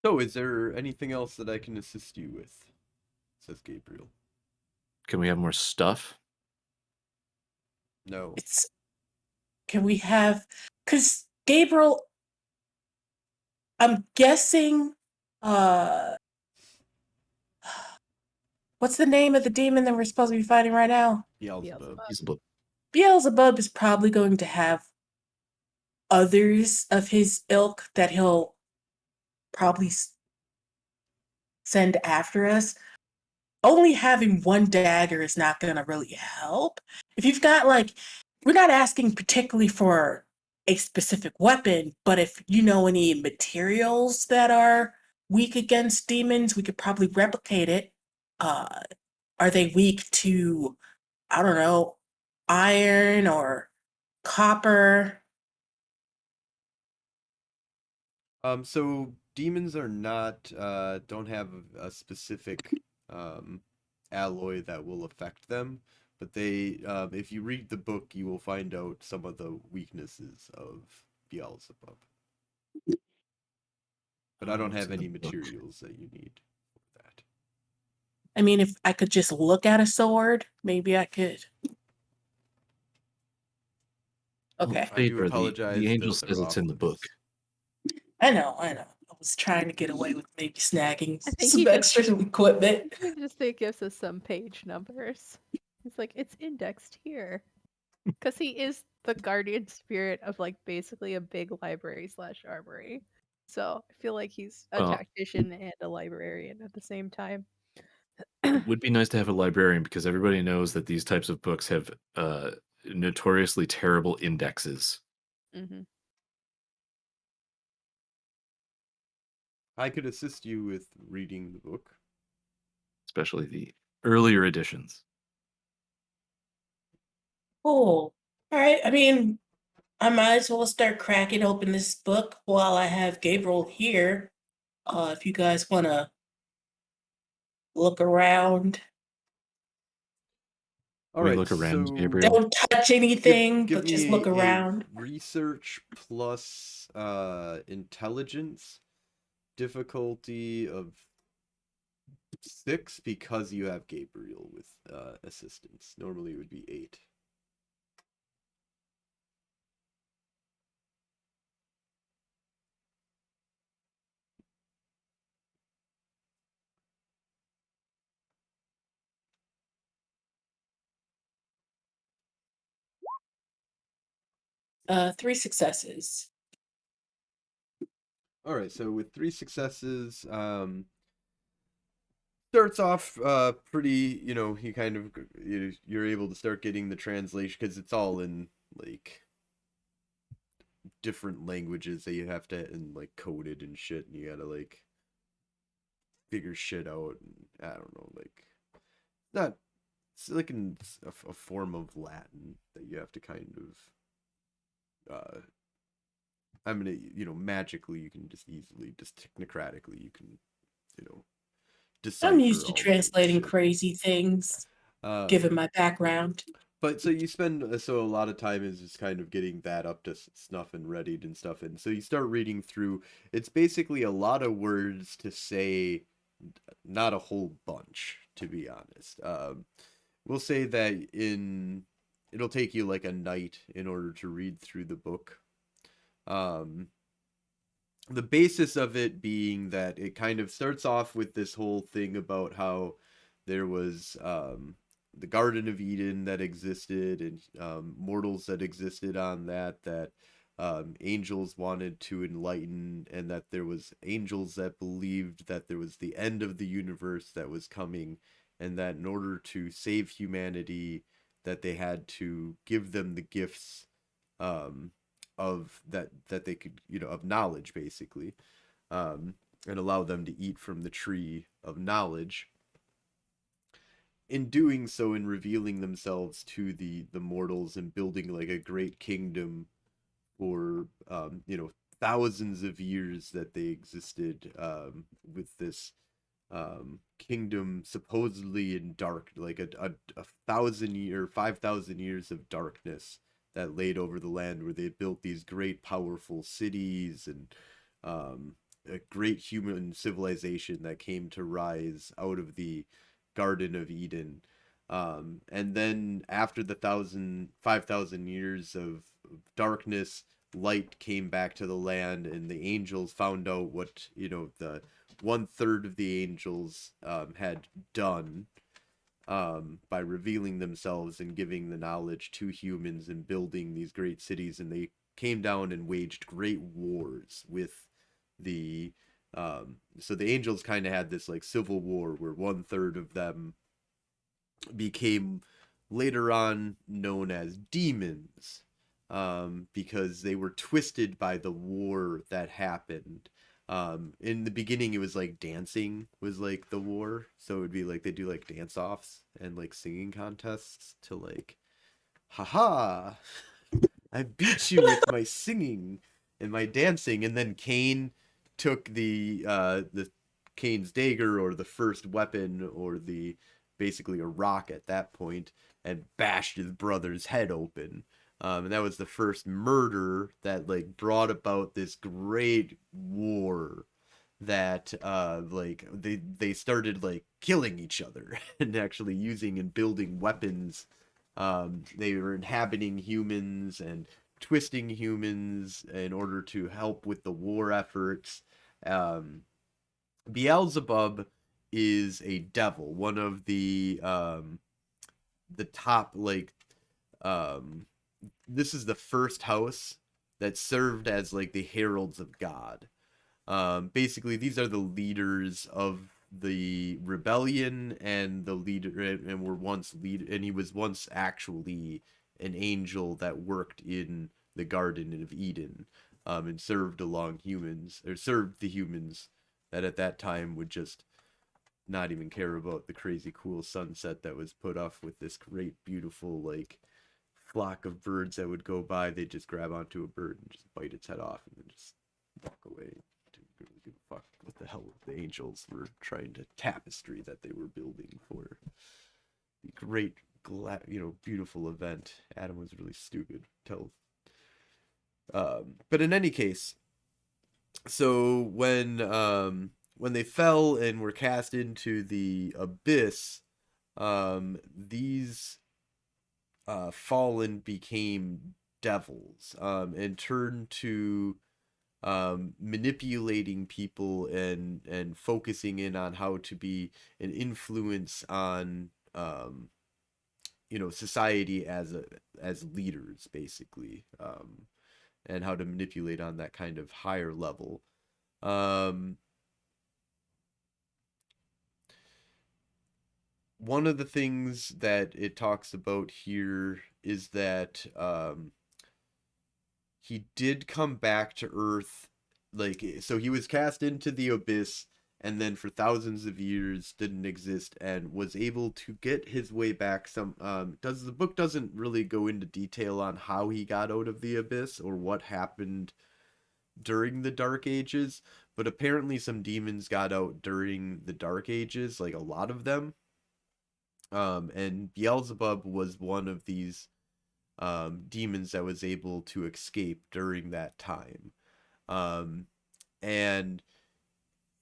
So, is there anything else that I can assist you with? Says Gabriel. Can we have more stuff? No. It's can we have because Gabriel, I'm guessing uh What's the name of the demon that we're supposed to be fighting right now? Beelzebub. Beelzebub. Beelzebub is probably going to have others of his ilk that he'll probably send after us. Only having one dagger is not going to really help. If you've got, like, we're not asking particularly for a specific weapon, but if you know any materials that are weak against demons, we could probably replicate it. Are they weak to, I don't know, iron or copper? So demons are not don't have a specific alloy that will affect them, but they if you read the book, you will find out some of the weaknesses of Beelzebub. But I don't What's have in the any book? materials that you need for that. I mean, if I could just look at a sword, maybe I could. Okay. I do Phaedra, apologize. the angel They're says it's off in the book. limits. I know. I was trying to get away with maybe snagging I think some he just- extra equipment. I just think gives us some page numbers. It's like it's indexed here. Because he is the guardian spirit of like basically a big library / armory. So I feel like he's a Well- tactician and a librarian at the same time. It would be nice to have a librarian because everybody knows that these types of books have notoriously terrible indexes. Hmm. I could assist you with reading the book. Especially the earlier editions. Cool. All right. I mean, I might as well start cracking open this book while I have Gabriel here. If you guys want to look around, All We right, look around, so Gabriel. don't touch anything, give but just me look a around. research plus intelligence difficulty of 6 because you have Gabriel with assistance. Normally it would be 8. Three successes. All right, so with 3 successes, starts off pretty, you kind of you're able to start getting the translation because it's all in like different languages that you have to and like coded and shit, and you gotta like figure shit out. And I don't know, like not it's like a form of Latin that you have to kind of I mean, magically you can just easily, just technocratically you can, decipher I'm used to all the translating shit. crazy things, given my background. But so you spend so a lot of time is just kind of getting that up to snuff and readied and stuff, and so you start reading through. It's basically a lot of words to say, not a whole bunch, to be honest. We'll say that it'll take you like a night in order to read through the book. The basis of it being that it kind of starts off with this whole thing about how there was the Garden of Eden that existed, and mortals that existed on that angels wanted to enlighten, and that there was angels that believed that there was the end of the universe that was coming, and that in order to save humanity that they had to give them the gifts of that they could, of knowledge, basically, and allow them to eat from the tree of knowledge. In doing so, in revealing themselves to the mortals and building like a great kingdom for thousands of years that they existed, with this kingdom supposedly in dark, like a 1,000 year 5,000 years of darkness that laid over the land, where they built these great powerful cities and a great human civilization that came to rise out of the Garden of Eden. And then after the 5,000 years of darkness, light came back to the land, and the angels found out what, the 1/3 of the angels had done, by revealing themselves and giving the knowledge to humans and building these great cities. And they came down and waged great wars with the so the angels kind of had this like civil war where 1/3 of them became later on known as demons, because they were twisted by the war that happened. In the beginning, it was like dancing was like the war, so it would be like they do like dance offs and like singing contests to like, haha, I beat you with my singing and my dancing. And then Cain took the Cain's dagger, or the first weapon, or the basically a rock at that point, and bashed his brother's head open. And that was the first murder that like brought about this great war that like they started like killing each other and actually using and building weapons. They were inhabiting humans and twisting humans in order to help with the war efforts. Um, Beelzebub is a devil, one of the top like um this is the first house that served as like the heralds of God. Basically these are the leaders of the rebellion, and the leader, and were once lead, and he was once actually an angel that worked in the Garden of Eden, and served along humans, or served the humans that at that time would just not even care about the crazy cool sunset that was put off with this great beautiful like flock of birds that would go by. They'd just grab onto a bird and just bite its head off and then just walk away. Didn't really give a fuck what the hell the angels were trying to tapestry that they were building for the great beautiful event. Adam was really stupid. But in any case, so when they fell and were cast into the abyss, these fallen became devils, and turned to manipulating people and focusing in on how to be an influence on society as leaders, basically, and how to manipulate on that kind of higher level. One of the things that it talks about here is that he did come back to Earth, like, so he was cast into the abyss, and then for thousands of years didn't exist, and was able to get his way back. The book doesn't really go into detail on how he got out of the abyss or what happened during the Dark Ages, but apparently some demons got out during the Dark Ages, like a lot of them. And Beelzebub was one of these demons that was able to escape during that time. And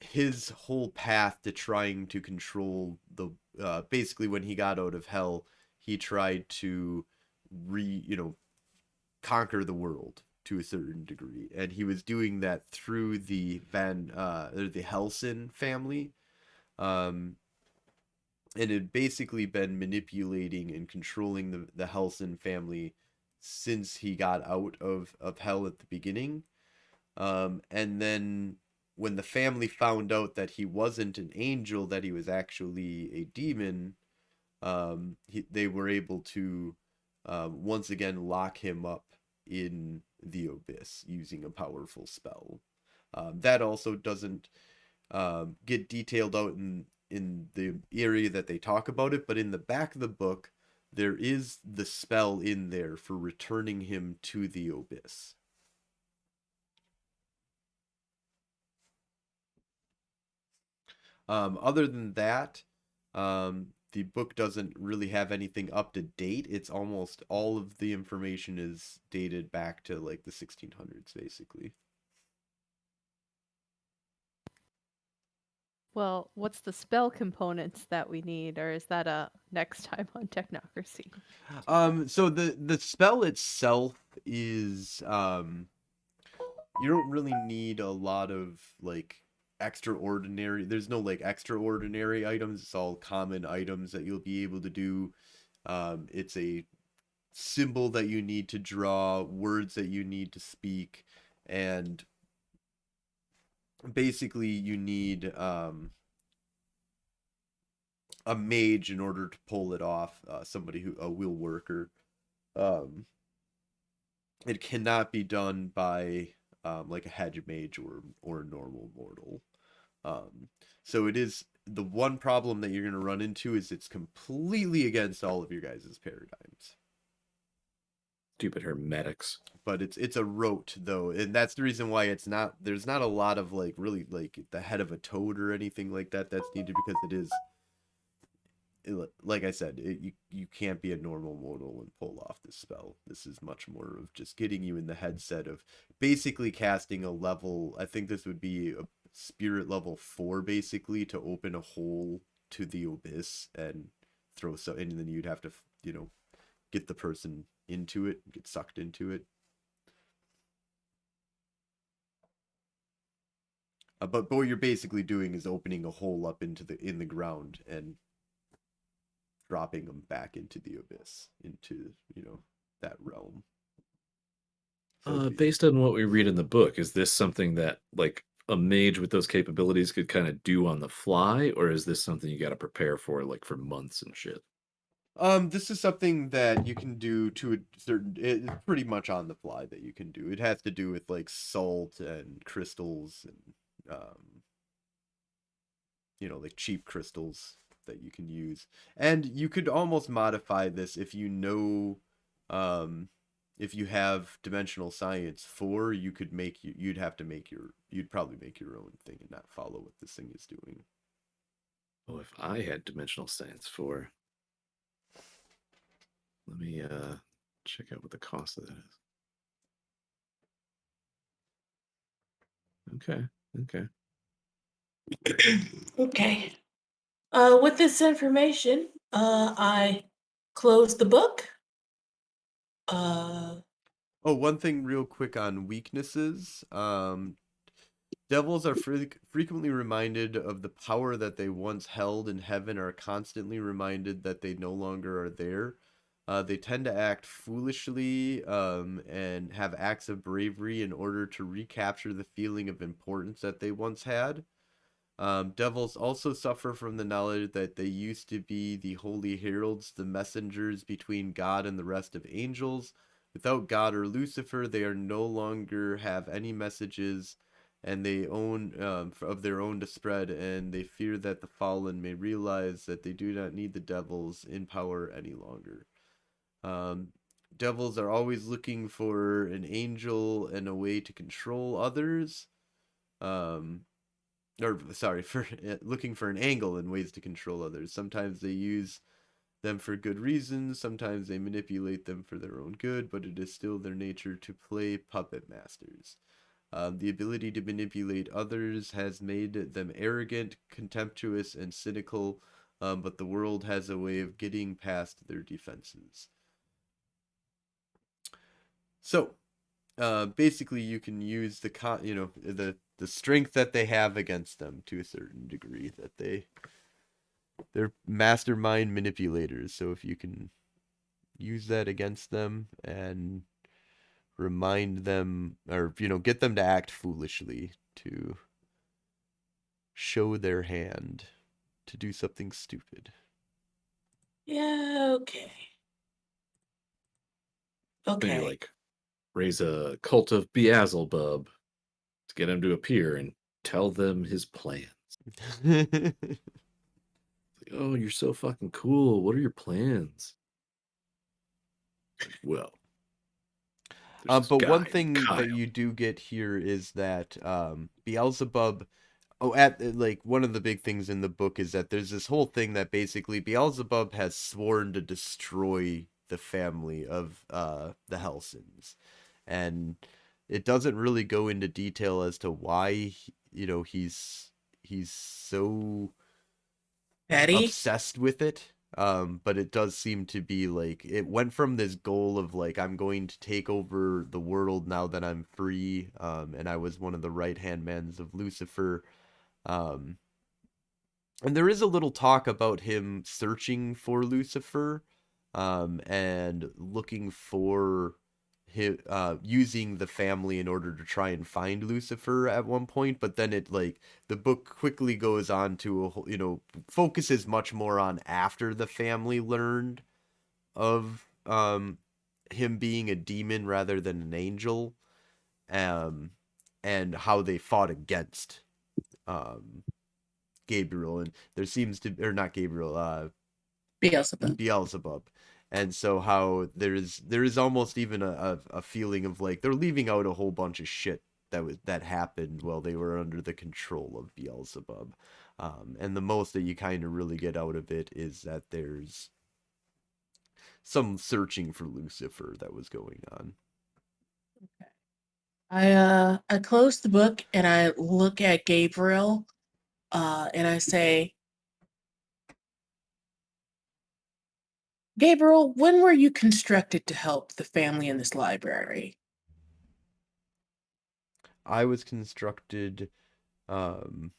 his whole path to trying to control basically when he got out of hell, he tried to conquer the world to a certain degree, and he was doing that through the Helsen family. And had basically been manipulating and controlling the Helsen family since he got out of hell at the beginning. And then when the family found out that he wasn't an angel, that he was actually a demon, they were able to once again lock him up in the abyss using a powerful spell. That also doesn't get detailed out in the area that they talk about it, but in the back of the book, there is the spell in there for returning him to the abyss. Other than that, the book doesn't really have anything up to date. It's almost all of the information is dated back to like the 1600s, basically. Well, what's the spell components that we need, or is that a next time on Technocracy? So the spell itself is you don't really need a lot of like extraordinary. There's no like extraordinary items. It's all common items that you'll be able to do. It's a symbol that you need to draw, words that you need to speak, and basically you need a mage in order to pull it off. Somebody who a wheel worker. It cannot be done by like a hedge mage or a normal mortal. So it is the one problem that you're going to run into is it's completely against all of your guys' paradigms. Stupid hermetics. But it's a rote though, and that's the reason why there's not a lot of like really like the head of a toad or anything like that that's needed, because it is, like I said, you can't be a normal mortal and pull off this spell. This is much more of just getting you in the headset of basically casting a level. I think this would be a spirit level 4 basically to open a hole to the abyss and throw so, and then you'd have to get the person into it, get sucked into it. But what you're basically doing is opening a hole up in the ground and dropping them back into the abyss, into that realm. So based on what we read in the book, is this something that like a mage with those capabilities could kind of do on the fly, or is this something you got to prepare for like for months and shit? This is something that you can do to a certain, it's pretty much on the fly that you can do. It has to do with like salt and crystals and like cheap crystals that you can use. And you could almost modify this if you know, if you have dimensional science 4, you'd probably make your own thing and not follow what this thing is doing. Oh, if I had dimensional science 4. Let me check out what the cost of that is. Okay. Okay. With this information, I close the book. Oh, one thing real quick on weaknesses. Devils are frequently reminded of the power that they once held in heaven, are constantly reminded that they no longer are there. They tend to act foolishly and have acts of bravery in order to recapture the feeling of importance that they once had. Devils also suffer from the knowledge that they used to be the holy heralds, the messengers between God and the rest of angels. Without God or Lucifer, they are no longer have any messages, and they own of their own to spread, and they fear that the fallen may realize that they do not need the devils in power any longer. Devils are always looking for an angel and a way to control others. Looking for an angle and ways to control others. Sometimes they use them for good reasons, sometimes they manipulate them for their own good, but it is still their nature to play puppet masters. The ability to manipulate others has made them arrogant, contemptuous, and cynical, but the world has a way of getting past their defenses. So, basically, you can use the strength that they have against them to a certain degree, that they're mastermind manipulators. So if you can use that against them and remind them, or get them to act foolishly, to show their hand, to do something stupid. Yeah, okay. Maybe like raise a cult of Beelzebub to get him to appear and tell them his plans. Like, oh, you're so fucking cool. What are your plans? Well, but one thing that you do get here is that Beelzebub. One of the big things in the book is that there's this whole thing that basically Beelzebub has sworn to destroy the family of the Helsens, and it doesn't really go into detail as to why he's so Patty? obsessed with it. But it does seem to be like it went from this goal of like, I'm going to take over the world now that I'm free, and I was one of the right-hand men of Lucifer, Um, and there is a little talk about him searching for Lucifer, and looking for him, using the family in order to try and find Lucifer at one point. But then the book quickly goes on to focuses much more on after the family learned of him being a demon rather than an angel, um, and how they fought against um, Gabriel, and there seems to, or not Gabriel, Beelzebub. Beelzebub. And so how there is almost even a feeling of like they're leaving out a whole bunch of shit that happened while they were under the control of Beelzebub. And the most that you kind of really get out of it is that there's some searching for Lucifer that was going on. I close the book and I look at Gabriel, and I say, Gabriel, when were you constructed to help the family in this library? I was constructed. Um,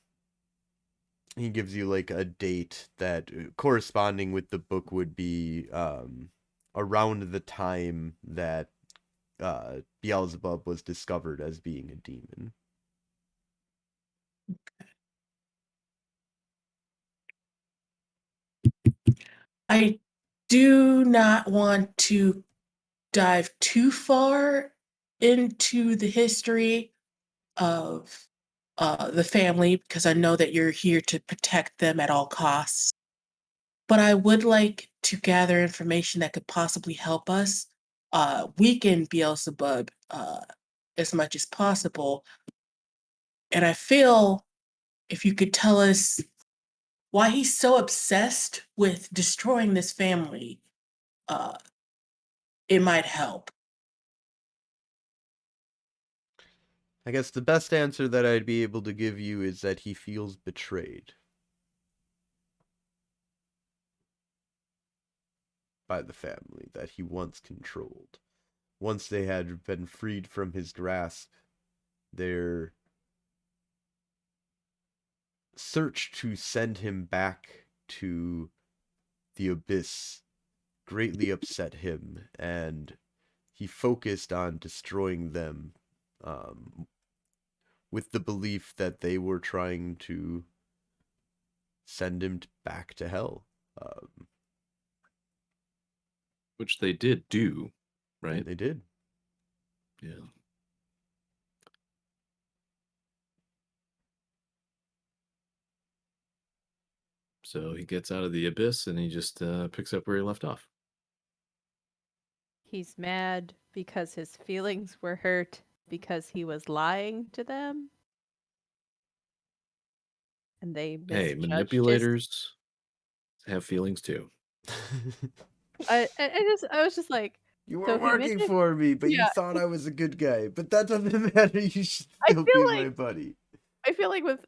he gives you like a date that corresponding with the book would be around the time that Beelzebub was discovered as being a demon. I do not want to dive too far into the history of the family because I know that you're here to protect them at all costs. But I would like to gather information that could possibly help us weaken Beelzebub as much as possible. And I feel if you could tell us why he's so obsessed with destroying this family, uh, it might help. I guess the best answer that I'd be able to give you is that he feels betrayed by the family that he once controlled. Once they had been freed from his grasp, their search to send him back to the abyss greatly upset him, and he focused on destroying them, um, with the belief that they were trying to send him back to hell. Which they did do, right? They did. Yeah. So he gets out of the abyss and he just picks up where he left off. He's mad because his feelings were hurt because he was lying to them. And they Hey, misjudged his. manipulators have feelings too. I was just like, You were so he working mentioned, for me, but you yeah. thought I was a good guy. But that doesn't matter. You should I still feel be like my buddy. I feel like with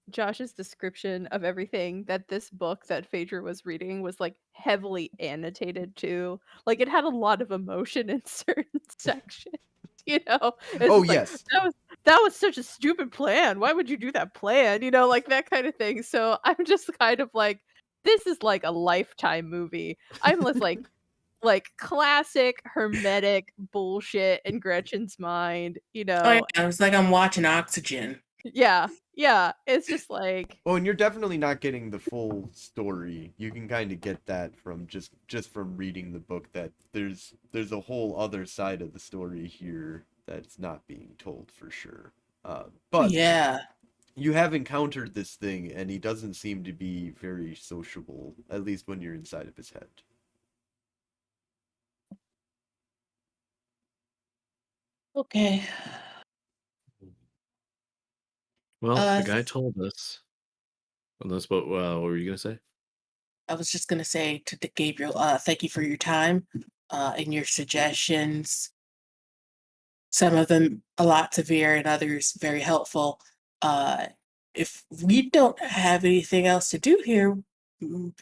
Josh's description of everything that this book that Phaedra was reading was like heavily annotated too. Like it had a lot of emotion in certain sections. It's Oh just like yes. that was such a stupid plan. Why would you do that plan? Like that kind of thing. So I'm just kind of like, this is like a Lifetime movie. I'm just like classic hermetic bullshit in Gretchen's mind. Oh, yeah, it's like I'm watching Oxygen. Yeah, yeah. It's just like, Oh, and you're definitely not getting the full story. You can kind of get that from just from reading the book, that there's a whole other side of the story here that's not being told for sure. But Yeah. you have encountered this thing, and he doesn't seem to be very sociable, at least when you're inside of his head. Okay. Well, the Uh, guy told us. Unless, what were you gonna say? I was just gonna say to Gabriel, thank you for your time, and your suggestions. Some of them a lot severe and others very helpful. Uh, if we don't have anything else to do here, mm,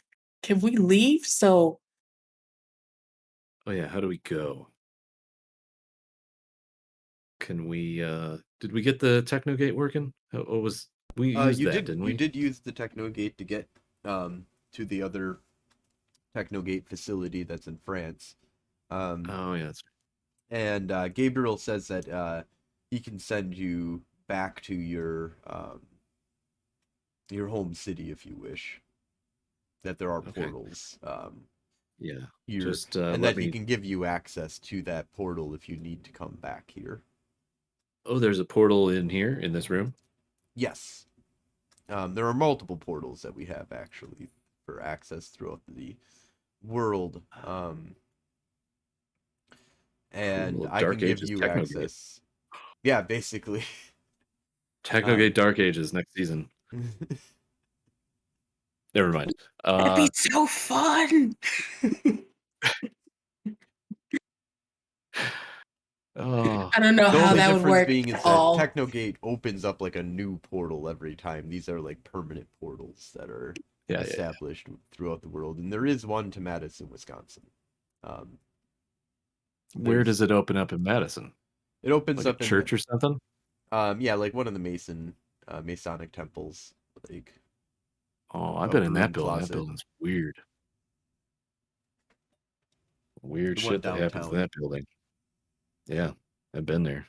can we leave? So Oh yeah, how do we go? Can we did we get the Technogate working? What was We used You that, did didn't you we? did use the Technogate to get to the other Technogate facility that's in France. Oh, yeah. And Gabriel says that he can send you back to your home city if you wish. That there are Okay. portals Yeah. here, Just and let that he me. can give you access to that portal if you need to come back here. Oh, there's a portal in here in this room. Yes, there are multiple portals that we have actually for access throughout the world, and Cool. I can Dark give Ages you Technogate. access. Yeah, basically. Technogate Dark Ages next season. Never mind. That'd be so fun. Oh, I don't know The how only that would difference work being at is that all. Technogate opens up like a new portal every time. These are like permanent portals that are yeah. established throughout the world, and there is one to Madison, Wisconsin. Where There's does it open up in Madison? it opens Like a up in church or something? yeah, like one of the Masonic temples, like Oh, I've a been in that broom building. That closet. building's weird. Weird The one shit that happens in downtown. that building. Yeah, I've been there.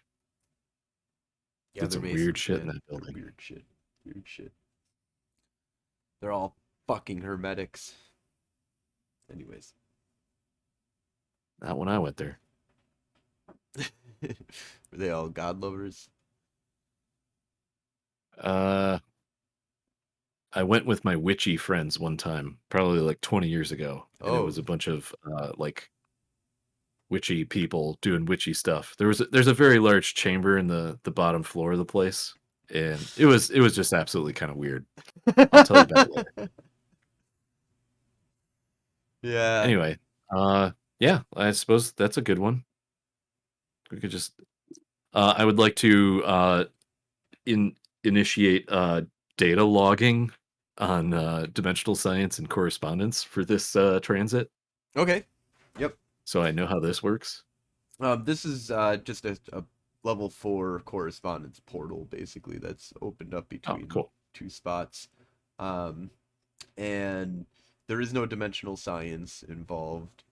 Yeah, Did they're some weird Masons, shit in man. that They're building. weird shit. Weird shit. They're all fucking hermetics. Anyways. Not when I went there. Were they all god lovers? I went with my witchy friends one time, probably like 20 years ago, and it was Oh. a bunch of like witchy people doing witchy stuff. There's a very large chamber in the bottom floor of the place, and it was just absolutely kind of weird. I'll tell you about it later. Yeah. Anyway, yeah, I suppose that's a good one. We could just I would like to initiate data logging on dimensional science and correspondence for this transit, Okay. Yep. so I know how this works. This is just a level 4 correspondence portal, basically, that's opened up Oh, between cool. two spots. Um, and there is no dimensional science involved.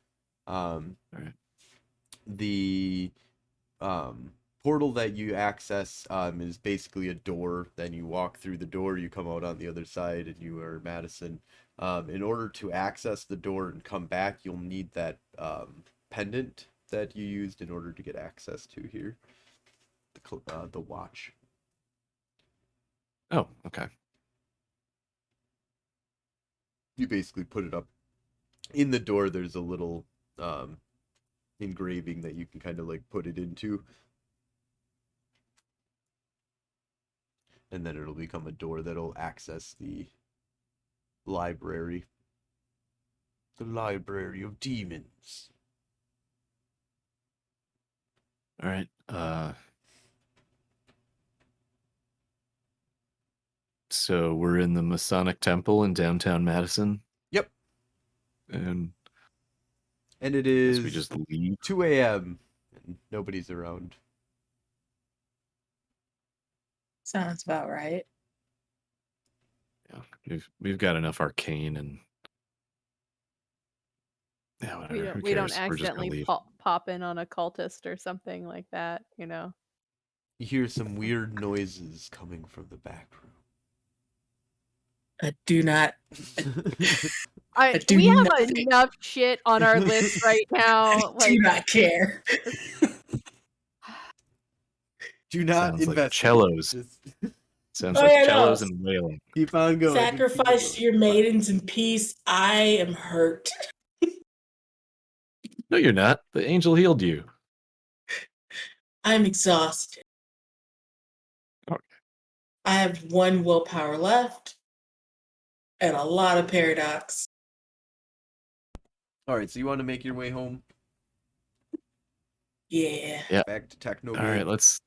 Um, All right. the portal that you access is basically a door. Then you walk through the door, you come out on the other side, and you are Madison. In order to access the door and come back, you'll need that pendant that you used in order to get access to here. The watch. Oh, okay. You basically put it up in the door. There's a little engraving that you can kind of like put it into, and then it'll become a door that'll access the library. The library of demons. All right. So we're in the Masonic Temple in downtown Madison, Yep. and And it I guess we is just leave. 2 a.m. and nobody's around. Sounds about right. Yeah, we've got enough arcane and yeah, whatever. Who We don't cares? We're just gonna accidentally leave. pop in on a cultist or something like that, you know. You hear some weird noises coming from the back Do not. do We have nothing. enough shit on our list right now. Do Like, not care. Do not Sounds like investigate. cellos. Just Sounds Oh, like yeah, no. cellos and wailing. keep on going. Sacrifice your maidens in peace. I am hurt. No, you're not. The angel healed you. I'm exhausted. Okay. I have 1 willpower left and a lot of paradox. All right, so you want to make your way home? Yeah. Yeah. Back to Technogate. All right, let's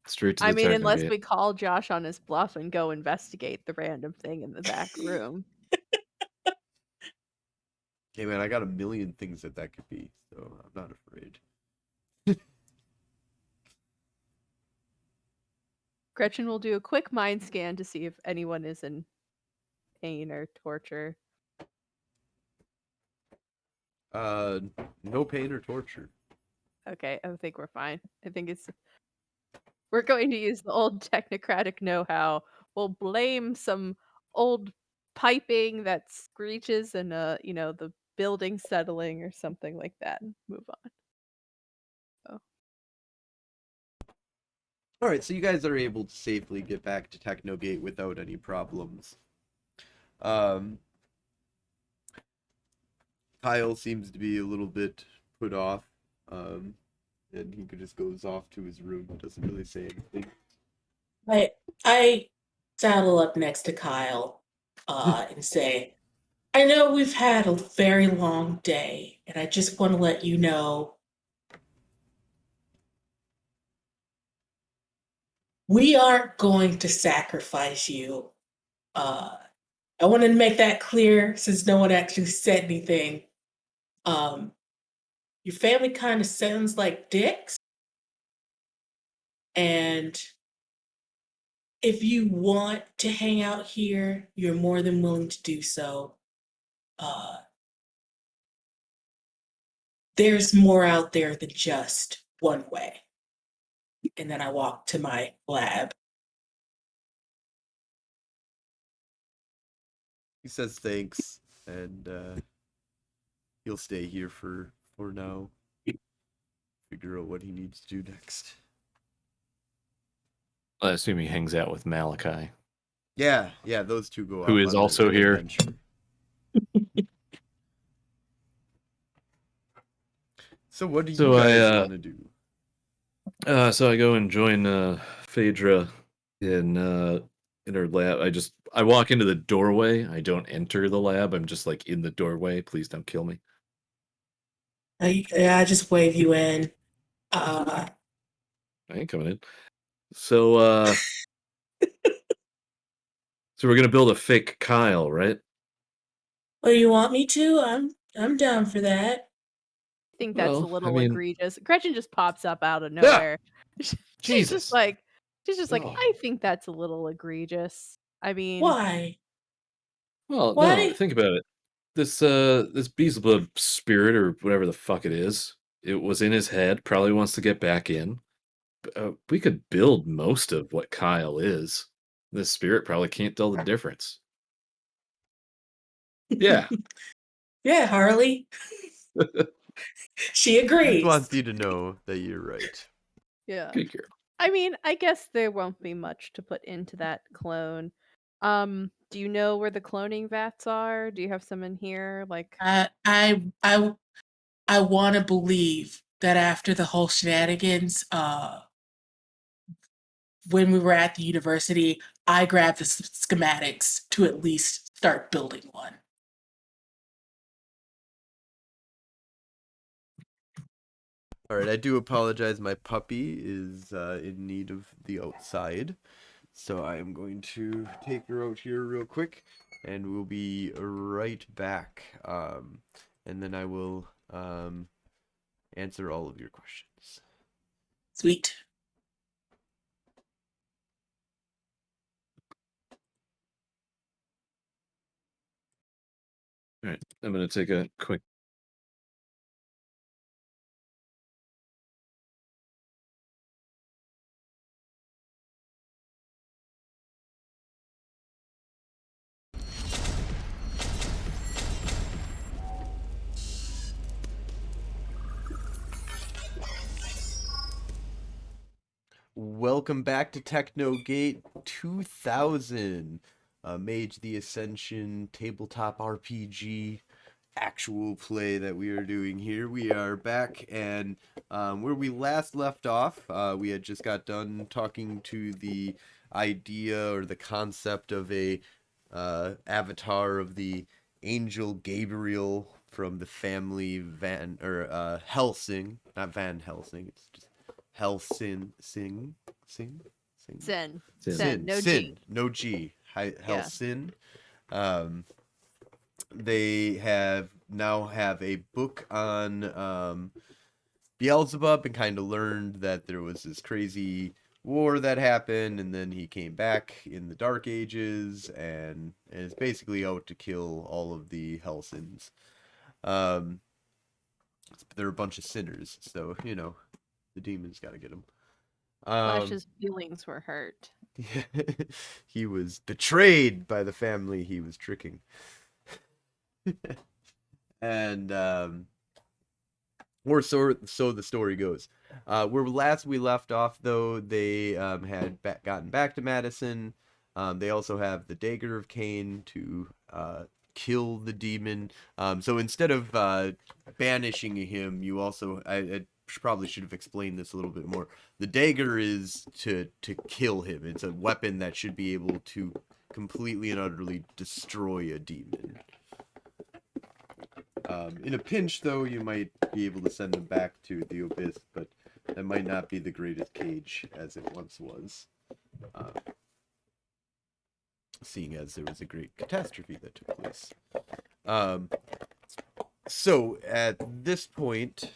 straight to the I mean, unless Technogate. we call Josh on his bluff and go investigate the random thing in the back room. Hey man, I got a million things that could be, so I'm not afraid. Gretchen will do a quick mind scan to see if anyone is in pain or torture. No pain or torture. Okay, I think we're fine. We're going to use the old technocratic know-how. We'll blame some old piping that screeches and the building settling or something like that and move on. Oh. All right, so you guys are able to safely get back to Technogate without any problems. Kyle seems to be a little bit put off, and he just goes off to his room. Doesn't really say anything. I saddle up next to Kyle and say, I know we've had a very long day, and I just want to let you know we aren't going to sacrifice you. I wanted to make that clear since no one actually said anything. Your family kind of sounds like dicks. And if you want to hang out here, you're more than willing to do so. There's more out there than just one way. And then I walk to my lab. He says thanks, and he'll stay here for now. Figure out what he needs to do next. I assume he hangs out with Malakai, Yeah, those two go who off is on also their here. adventure. So what do you guys want to do? So I go and join Phaedra in her lab. I walk into the doorway. I don't enter the lab. I'm just like in the doorway. Please don't kill me. I just wave you in. I ain't coming in. So so we're gonna build a fake Kyle, right? Oh, you want me to? I'm down for that. I think that's a Well, little I mean, egregious. Gretchen just pops up out of ah, nowhere. she's Jesus. just like, Oh. I think that's a little egregious. I mean, Why? Well, no, Why? think about it. This Beelzebub spirit or whatever the fuck it is, it was in his head. Probably wants to get back in. We could build most of what Kyle is. This spirit probably can't tell the difference. Yeah. Yeah, Harley. She He agrees. wants you to know that you're right. yeah. Good girl. I mean, I guess there won't be much to put into that clone. Do you know where the cloning vats are? Do you have some in here? Like, I want to believe that after the whole shenanigans, when we were at the university, I grabbed the schematics to at least start building one. All right, I do apologize. My puppy is in need of the outside. So I am going to take her out here real quick, and we'll be right back. And then I will answer all of your questions. Sweet. All right. I'm going to take a quick. Welcome back to Technogate 2000, Mage the Ascension tabletop RPG actual play that we are doing here. We are back, and where we last left off, we had just got done talking to the idea or the concept of a avatar of the angel Gabriel from the family Van or Helsing, not Van Helsing. It's just Helsen Sing. Sin. Sin. Sin. No Sin. G. No G. Yeah. Helsin. They have a book on Beelzebub and kind of learned that there was this crazy war that happened, and then he came back in the Dark Ages, and is basically out to kill all of the Helsens. Um, they're a bunch of sinners, so the demons got to get them. Flash's feelings were hurt. He was betrayed by the family he was tricking. And or so the story goes. Where last we left off, though, they had gotten back to Madison. They also have the Dagger of Cain to kill the demon. So instead of banishing him, you also I probably should have explained this a little bit more. The dagger is to kill him. It's a weapon that should be able to completely and utterly destroy a demon. In a pinch, though, you might be able to send them back to the abyss, but that might not be the greatest cage as it once was. Seeing as there was a great catastrophe that took place. So, at this point,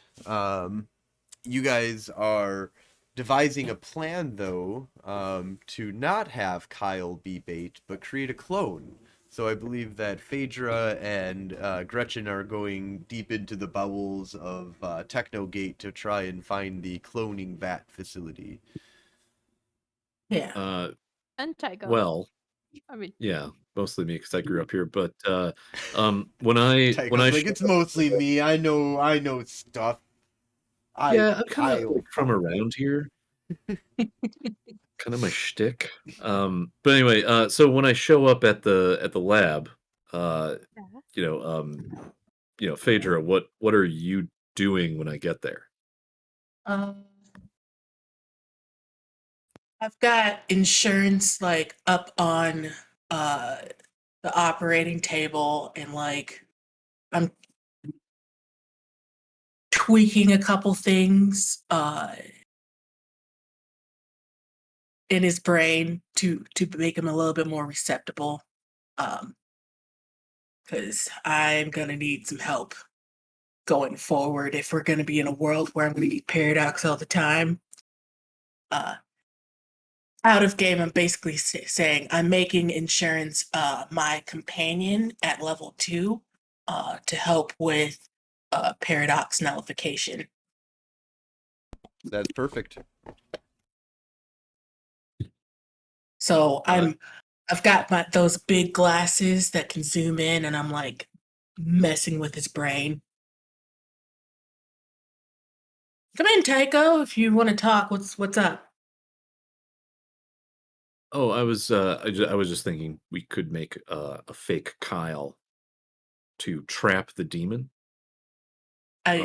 you guys are devising a plan, though, to not have Kyle be bait, but create a clone. So I believe that Phaedra and Gretchen are going deep into the bowels of Technogate to try and find the cloning vat facility. Yeah. And Tycho. Well, I mean, yeah, mostly me because I grew up here. But when I like, it's mostly me. I know stuff. I'm kind of from around here. Kind of my shtick. But anyway, so when I show up at the lab, Phaedra, what are you doing when I get there? I've got insurance like up on the operating table, and like I'm tweaking a couple things in his brain to make him a little bit more receptible, because I'm gonna need some help going forward if we're gonna be in a world where I'm gonna be paradox all the time. Out of game, I'm basically saying I'm making insurance my companion at level 2 to help with paradox nullification. That's perfect. So I've got those big glasses that can zoom in, and I'm like messing with his brain. Come in, Tycho, if you want to talk. What's up? Oh, I was just thinking we could make a fake Kyle to trap the demon. I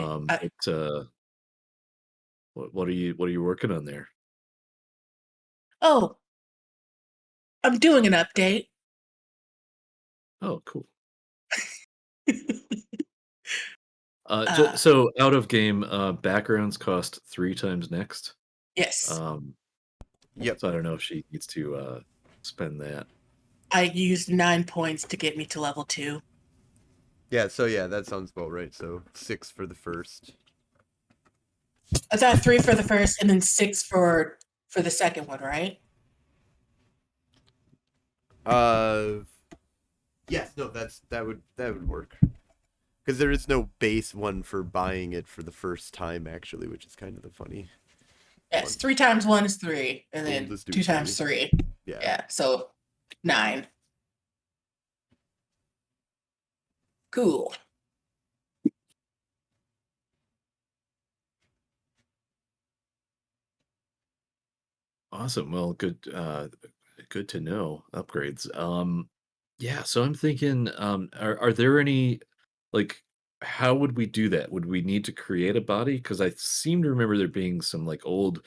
What are you working on there? Oh, I'm doing an update. Oh, cool. So out of game backgrounds cost 3 times next. Yes. Yep. So I don't know if she needs to spend that. I used 9 points to get me to level 2. Yeah, so yeah, that sounds about right. So 6 for the first. I thought 3 for the first and then 6 for the second one, right? Yes, no, that would work. Because there is no base one for buying it for the first time, actually, which is kind of the funny. Yes, 3 times 1 is 3, and We'll then just do 2 times 3. Yeah, so 9. Cool. Awesome. Well, good to know. Upgrades. Yeah, so I'm thinking, are there any, like, how would we do that? Would we need to create a body? Because I seem to remember there being some like old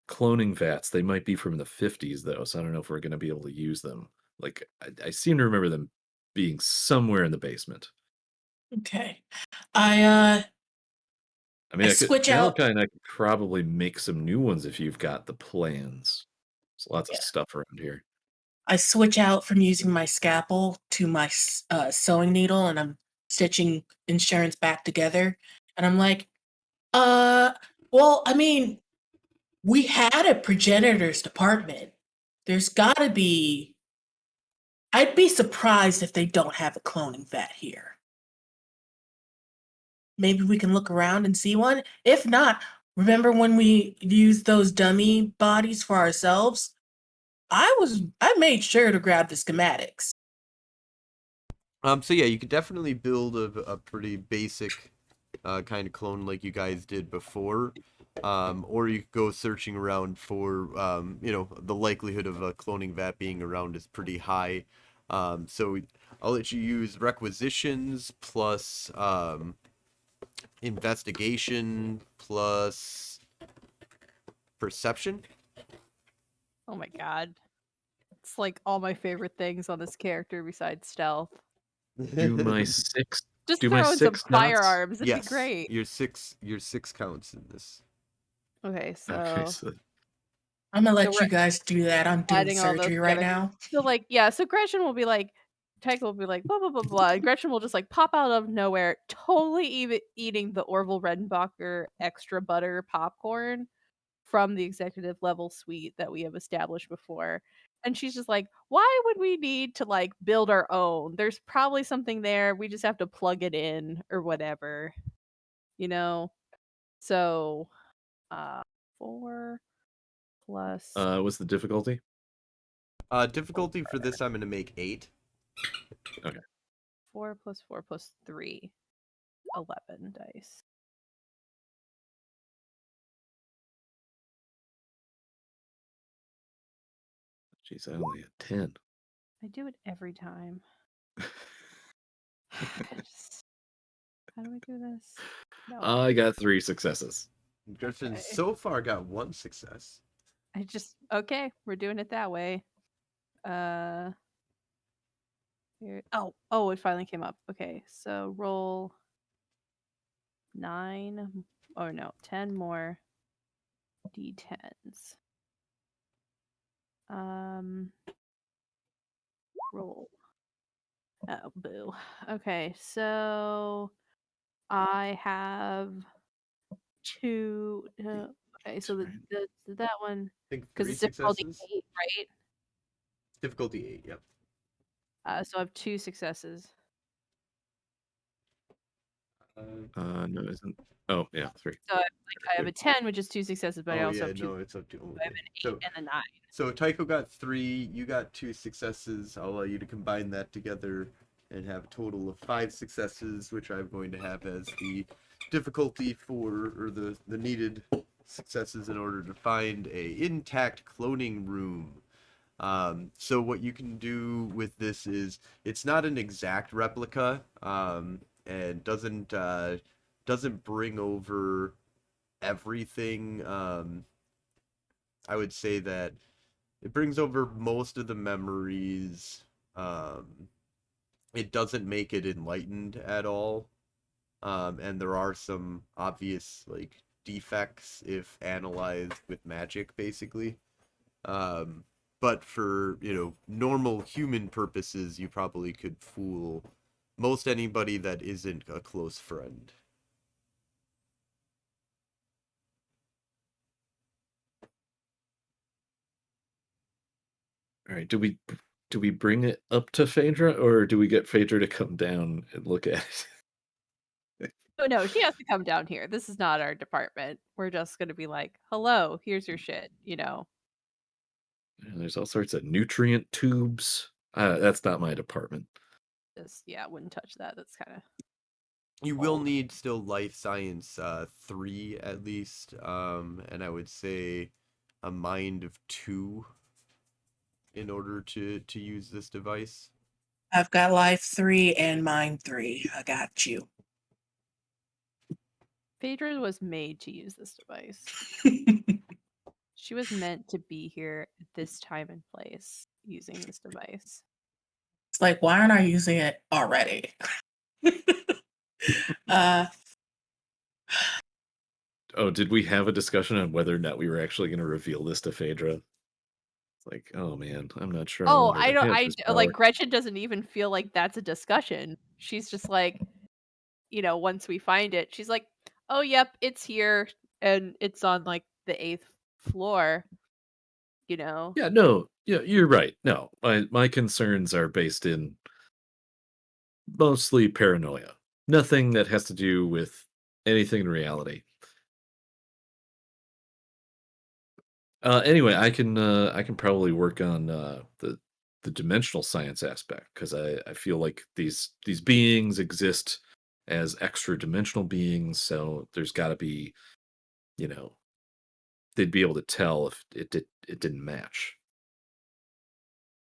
cloning vats. They might be from the 50s though, so I don't know if we're going to be able to use them. Like, I seem to remember them being somewhere in the basement. Okay. I I switch out. Malakai and I could probably make some new ones if you've got the plans. There's lots of Yeah. stuff around here. I switch out from using my scalpel to my sewing needle, and I'm stitching insurance back together. And I'm like, well, I mean, We had a progenitors department. There's gotta be. I'd be surprised if they don't have a cloning vat here. Maybe we can look around and see one. If not, remember when we used those dummy bodies for ourselves? I made sure to grab the schematics. So yeah, you could definitely build a pretty basic kind of clone like you guys did before. Or you could go searching around for, the likelihood of a cloning vat being around is pretty high. So I'll let you use requisitions plus investigation plus perception. Oh my god. It's like all my favorite things on this character besides stealth. Do my six. Just Do my throw in some 6 knots? firearms. It'd be Yes, great. your six counts in this. Okay, Okay, so so I'm gonna let we're you guys do that. I'm doing adding all those surgery right together. now. So like, yeah, so Gretchen will be like, Tycho will be like, blah blah blah blah. And Gretchen will just like pop out of nowhere, totally eating the Orville Redenbacher extra butter popcorn from the executive level suite that we have established before. And she's just like, why would we need to like build our own? There's probably something there. We just have to plug it in or whatever, you know? So 4 plus what's the difficulty? Difficulty for this I'm gonna make 8. 4 plus 4 plus 3. 11 dice. Jeez, I only had 10. I do it every time. How do we do this? No. I got 3 successes. Gretchen Okay. so far got 1 success. Okay, we're doing it that way. Here, oh, it finally came up. Okay, so roll 9, or no, 10 more d10s. Roll. Oh, boo. Okay, so I have 2. Okay, so that one, I think because 3 it's difficulty successes. 8, right? Difficulty 8, yep. So I have 2 successes. No, isn't. Oh, yeah, 3. So I have a 10, which is 2 successes, but I Oh also yeah, have 2. no, it's up to. I have an 8 and a 9. So Tycho got 3, you got 2 successes. I'll allow you to combine that together and have a total of 5 successes, which I'm going to have as the difficulty for, or the needed successes in order to find a intact cloning room. So what you can do with this is it's not an exact replica, and doesn't bring over everything. I would say that it brings over most of the memories. It doesn't make it enlightened at all. And there are some obvious like defects if analyzed with magic, basically. Um, but for, normal human purposes, you probably could fool most anybody that isn't a close friend. All right, do we bring it up to Phaedra, or do we get Phaedra to come down and look at it? Oh no, she has to come down here. This is not our department. We're just gonna be like, hello, here's your shit, There's all sorts of nutrient tubes. That's not my department. Just wouldn't touch that. That's kind of You will need still life science 3 at least, and I would say a mind of 2 in order to use this device. I've got life 3 and mind 3. I got you. Phaedra was made to use this device. She was meant to be here at this time and place using this device. It's like, why aren't I using it already? Oh, did we have a discussion on whether or not we were actually going to reveal this to Phaedra? It's like, oh man, I'm not sure I Oh, want her I to don't. have I this like power. Gretchen doesn't even feel like that's a discussion. She's just like, once we find it, she's like, oh, yep, it's here, and it's on like the 8th floor, you know. Yeah, no, yeah, you're right. No, my concerns are based in mostly paranoia. Nothing that has to do with anything in reality. Anyway, I can probably work on the dimensional science aspect because I feel like these beings exist as extra dimensional beings, so there's got to be, you know, they'd be able to tell if it didn't match.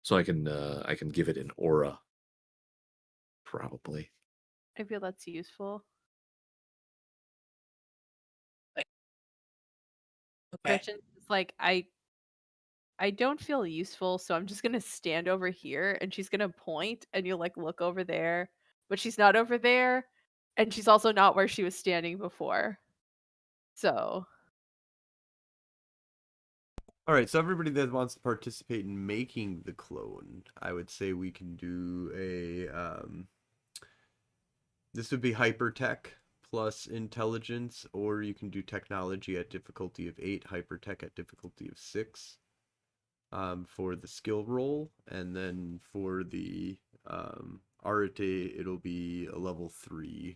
So I can give it an aura probably. I feel that's useful. Okay. Gretchen is like, I don't feel useful, so I'm just gonna stand over here, and she's gonna point, and you'll like look over there, but she's not over there, and she's also not where she was standing before. So All right, so everybody that wants to participate in making the clone, I would say we can do a this would be hypertech plus intelligence, or you can do technology at difficulty of 8, hypertech at difficulty of 6 for the skill roll, and then for the arete, it'll be a level 3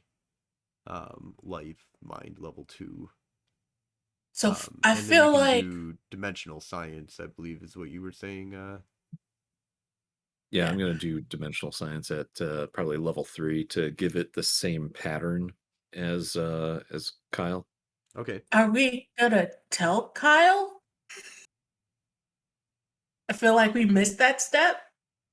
life mind level 2. So I And then you feel can like do dimensional science, I believe is what you were saying. Yeah, yeah. I'm gonna do dimensional science at probably level 3 to give it the same pattern as Kyle. Okay. Are we gonna tell Kyle? I feel like we missed that step.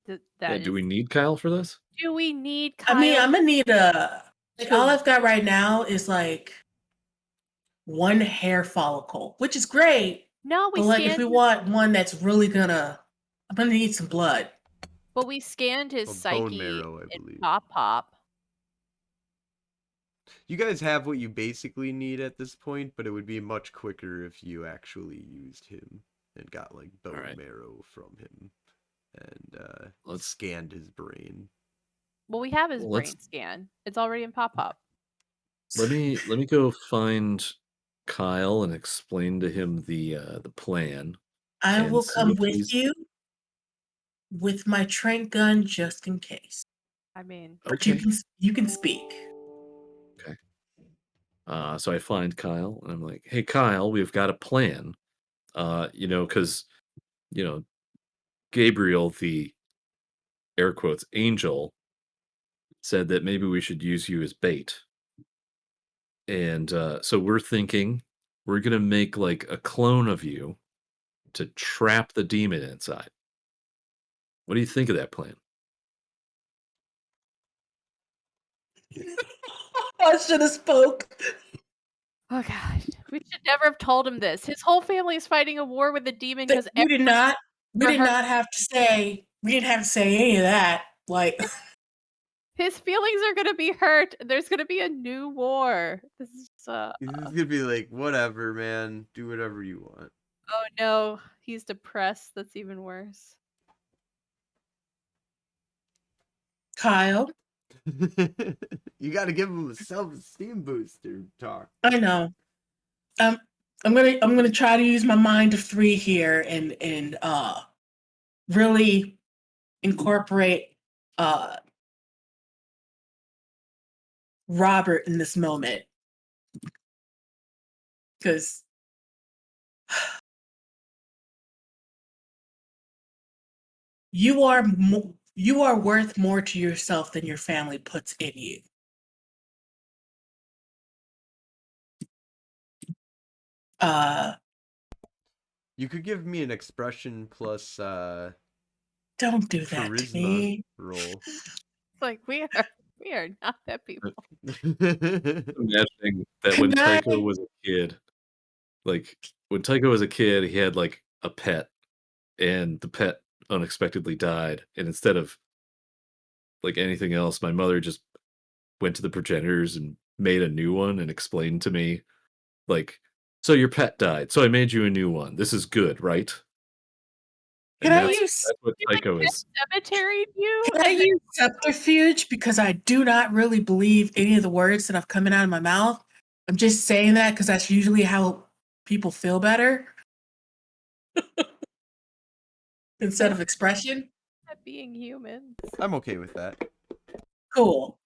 that Yeah, that do is. we need Kyle for this? Do we need I mean, Kyle I'm gonna need all to? I've got right now is like one hair follicle, which is great. No, we But like, if we scanned his, want one that's really I'm gonna need some blood. but we scanned his Well, bone psyche marrow, I in believe. Pop Pop. You guys have what you basically need at this point, but it would be much quicker if you actually used him and got like All bone right, marrow from him and let's scanned his brain. Well, we have his well, brain scan. It's already in Pop Pop. let me go find Kyle and explain to him the plan I and will see come if with he's you with my trank gun just in case. I mean, But okay. you can speak. Okay. So I find Kyle and I'm like, "Hey, Kyle, we've got a plan. Because you know Gabriel, the air quotes angel, said that maybe we should use you as bait. And so we're thinking we're gonna make like a clone of you to trap the demon inside. What do you think of that plan? I should have spoke. oh god, we should never have told him this. His whole family is fighting a war with a demon Th- because We did everyone's not. We for did her. not have to say. We didn't have to say any of that. Like, His feelings are gonna be hurt. There's gonna be a new war. This is He's gonna be like, whatever, man, do whatever you want. oh no, he's depressed. That's even worse. Kyle, You got to give him a self-esteem booster. Talk. I know. Um, I'm gonna try to use my mind of 3 here and really incorporate uh Robert in this moment because you are worth more to yourself than your family puts in you. Uh, You could give me an expression plus don't do that to charisma me. roll. It's like we are not that people. Imagining that when Can I? Tycho was a kid, like when Tycho was a kid, he had like a pet, and the pet unexpectedly died. And instead of like anything else, my mother just went to the progenitors and made a new one and explained to me, like, so your pet died, so I made you a new one. This is good, right? Can And I that's use? that's what You like Tycho Pet is. Cemetery you Can I and then use subterfuge because I do not really believe any of the words that have coming out of my mouth. I'm just saying that because that's usually how people feel better. instead of expression. At being human. I'm okay with that. Cool.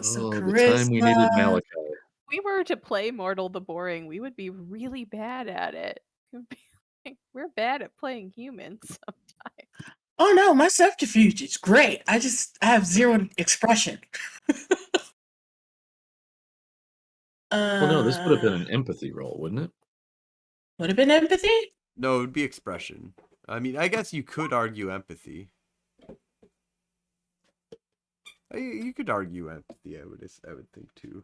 So Oh, the time we needed charisma. Malakai. If we were to play Mortal the Boring, we would be really bad at it. It would be like, we're bad at playing humans sometimes. Oh no, my subterfuge is great. I have zero expression. Well, no, this would have been uh, an empathy roll, wouldn't it? would have been empathy. No, it would be expression. I mean, I guess you could argue empathy. You could argue empathy. I would think too.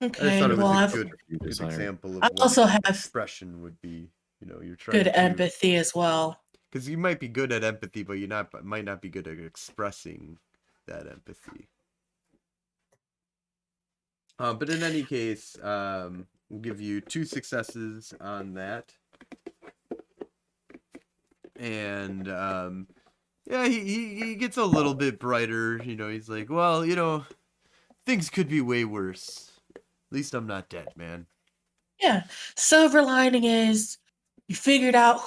I just Okay, thought it was well, a I've good Desire. example of I what also have expression would be. You know, you're trying good to empathy as well. because you might be good at empathy, but you might not be good at expressing that empathy. But in any case, we'll give you 2 successes on that. And yeah, he gets a little bit brighter. You know, he's like, well, you know, things could be way worse. At least I'm not dead, man. Yeah. Silver lining is you figured out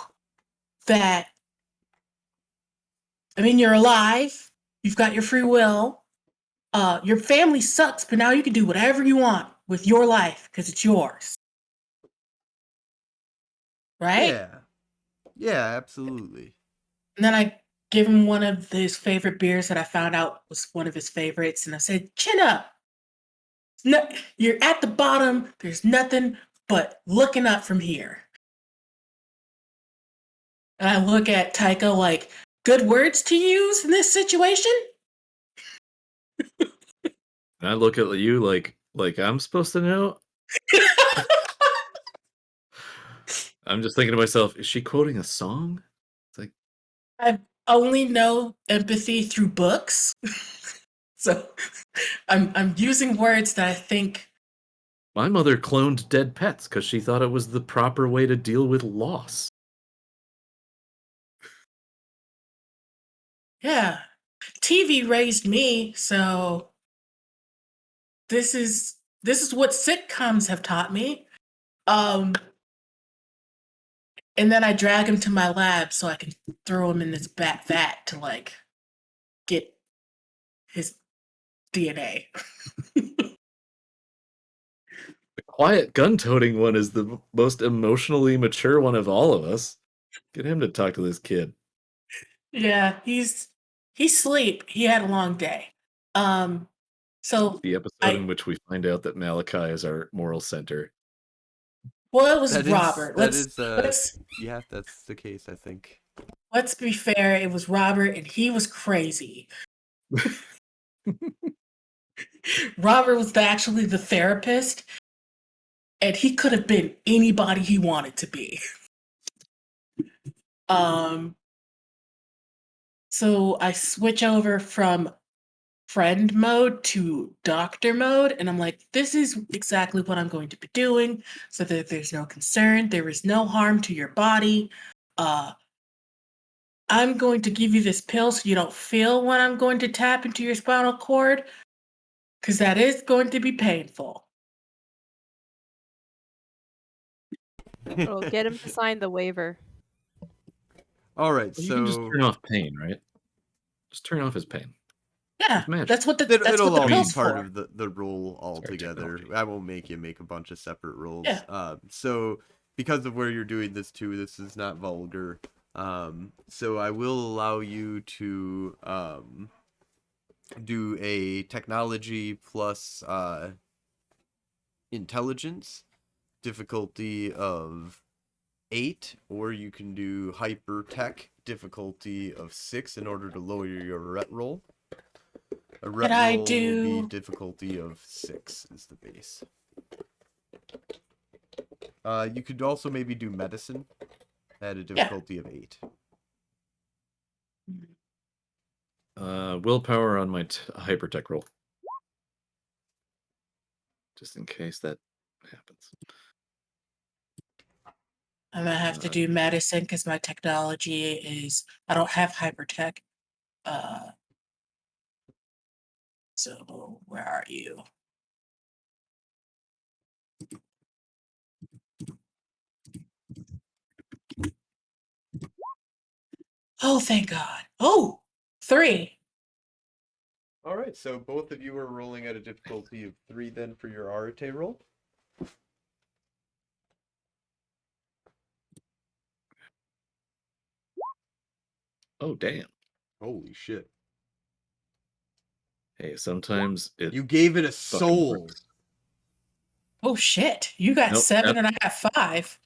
that, I mean, you're alive. You've got your free will. Your family sucks, but now you can do whatever you want with your life because it's yours. Right? Yeah. Yeah, absolutely. And then I give him one of his favorite beers that I found out was one of his favorites. And I said, chin up. No, you're at the bottom. There's nothing but looking up from here. And I look at Tycho like, good words to use in this situation? And I look at you like I'm supposed to know. I'm just thinking to myself, is she quoting a song? It's like, I only know empathy through books. So I'm using words that I think. my mother cloned dead pets because she thought it was the proper way to deal with loss. Yeah. TV raised me, so this is what sitcoms have taught me. And then I drag him to my lab so I can throw him in this vat to like get his DNA. The quiet gun-toting one is the most emotionally mature one of all of us. Get him to talk to this kid. Yeah, he's sleep. He had a long day. So The episode in which we find out that Malakai is our moral center. well, it was That Robert. is Let's yeah, that's the case, I think. let's be fair. It was Robert, and he was crazy. Robert was actually the therapist, and he could have been anybody he wanted to be. So I switch over from friend mode to doctor mode, and I'm like, this is exactly what I'm going to be doing, so that there's no concern, there is no harm to your body. I'm going to give you this pill so you don't feel when I'm going to tap into your spinal cord, because that is going to be painful. It'll get him to sign the waiver. All right, Well, you can just so turn off pain, right? Just turn off his pain. Yeah, It's magic. that's what the it'll all be pill's part for. of the role altogether. technology. I won't make you make a bunch of separate roles. Yeah. So because of where you're doing this too, this is not vulgar. So I will allow you to do a technology plus intelligence difficulty of 8, or you can do hyper tech difficulty of 6 in order to lower your ret roll. A ret Could I roll will be do difficulty of 6 is the base. You could also maybe do medicine at a difficulty of 8. Willpower on my hypertech roll. Just in case that happens. I'm gonna have to do medicine because my technology is I don't have hypertech. So where are you? Oh, thank God. Oh, 3. All right, so both of you are rolling at a difficulty of 3 then for your Arate roll. Oh, damn. Holy shit. Hey, sometimes it You gave it a fucking soul. works. Oh, shit. You got Nope, 7.5, 5.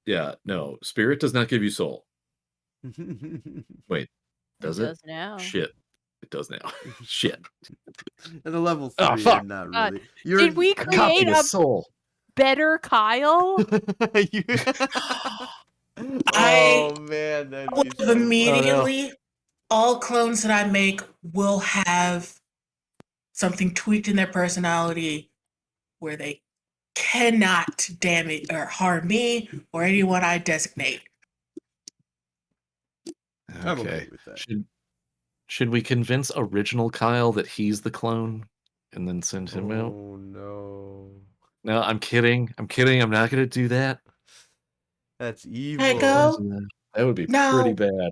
Yeah, no. Spirit does not give you soul. Wait, does it? does now. Shit. It does now. Shit. And the level Oh, 3 are fuck. not God. really. Did we I create copied a a soul. better Kyle? You- I Oh man, that'd would be have so funny. immediately, all clones that I make will have something tweaked in their personality where they cannot damage or harm me or anyone I designate. I'm okay Okay. with that. Should we convince original Kyle that he's the clone and then send him out? Oh no. No, I'm kidding. I'm kidding. I'm not going to do that. That's evil. Tycho, That would be pretty now, bad.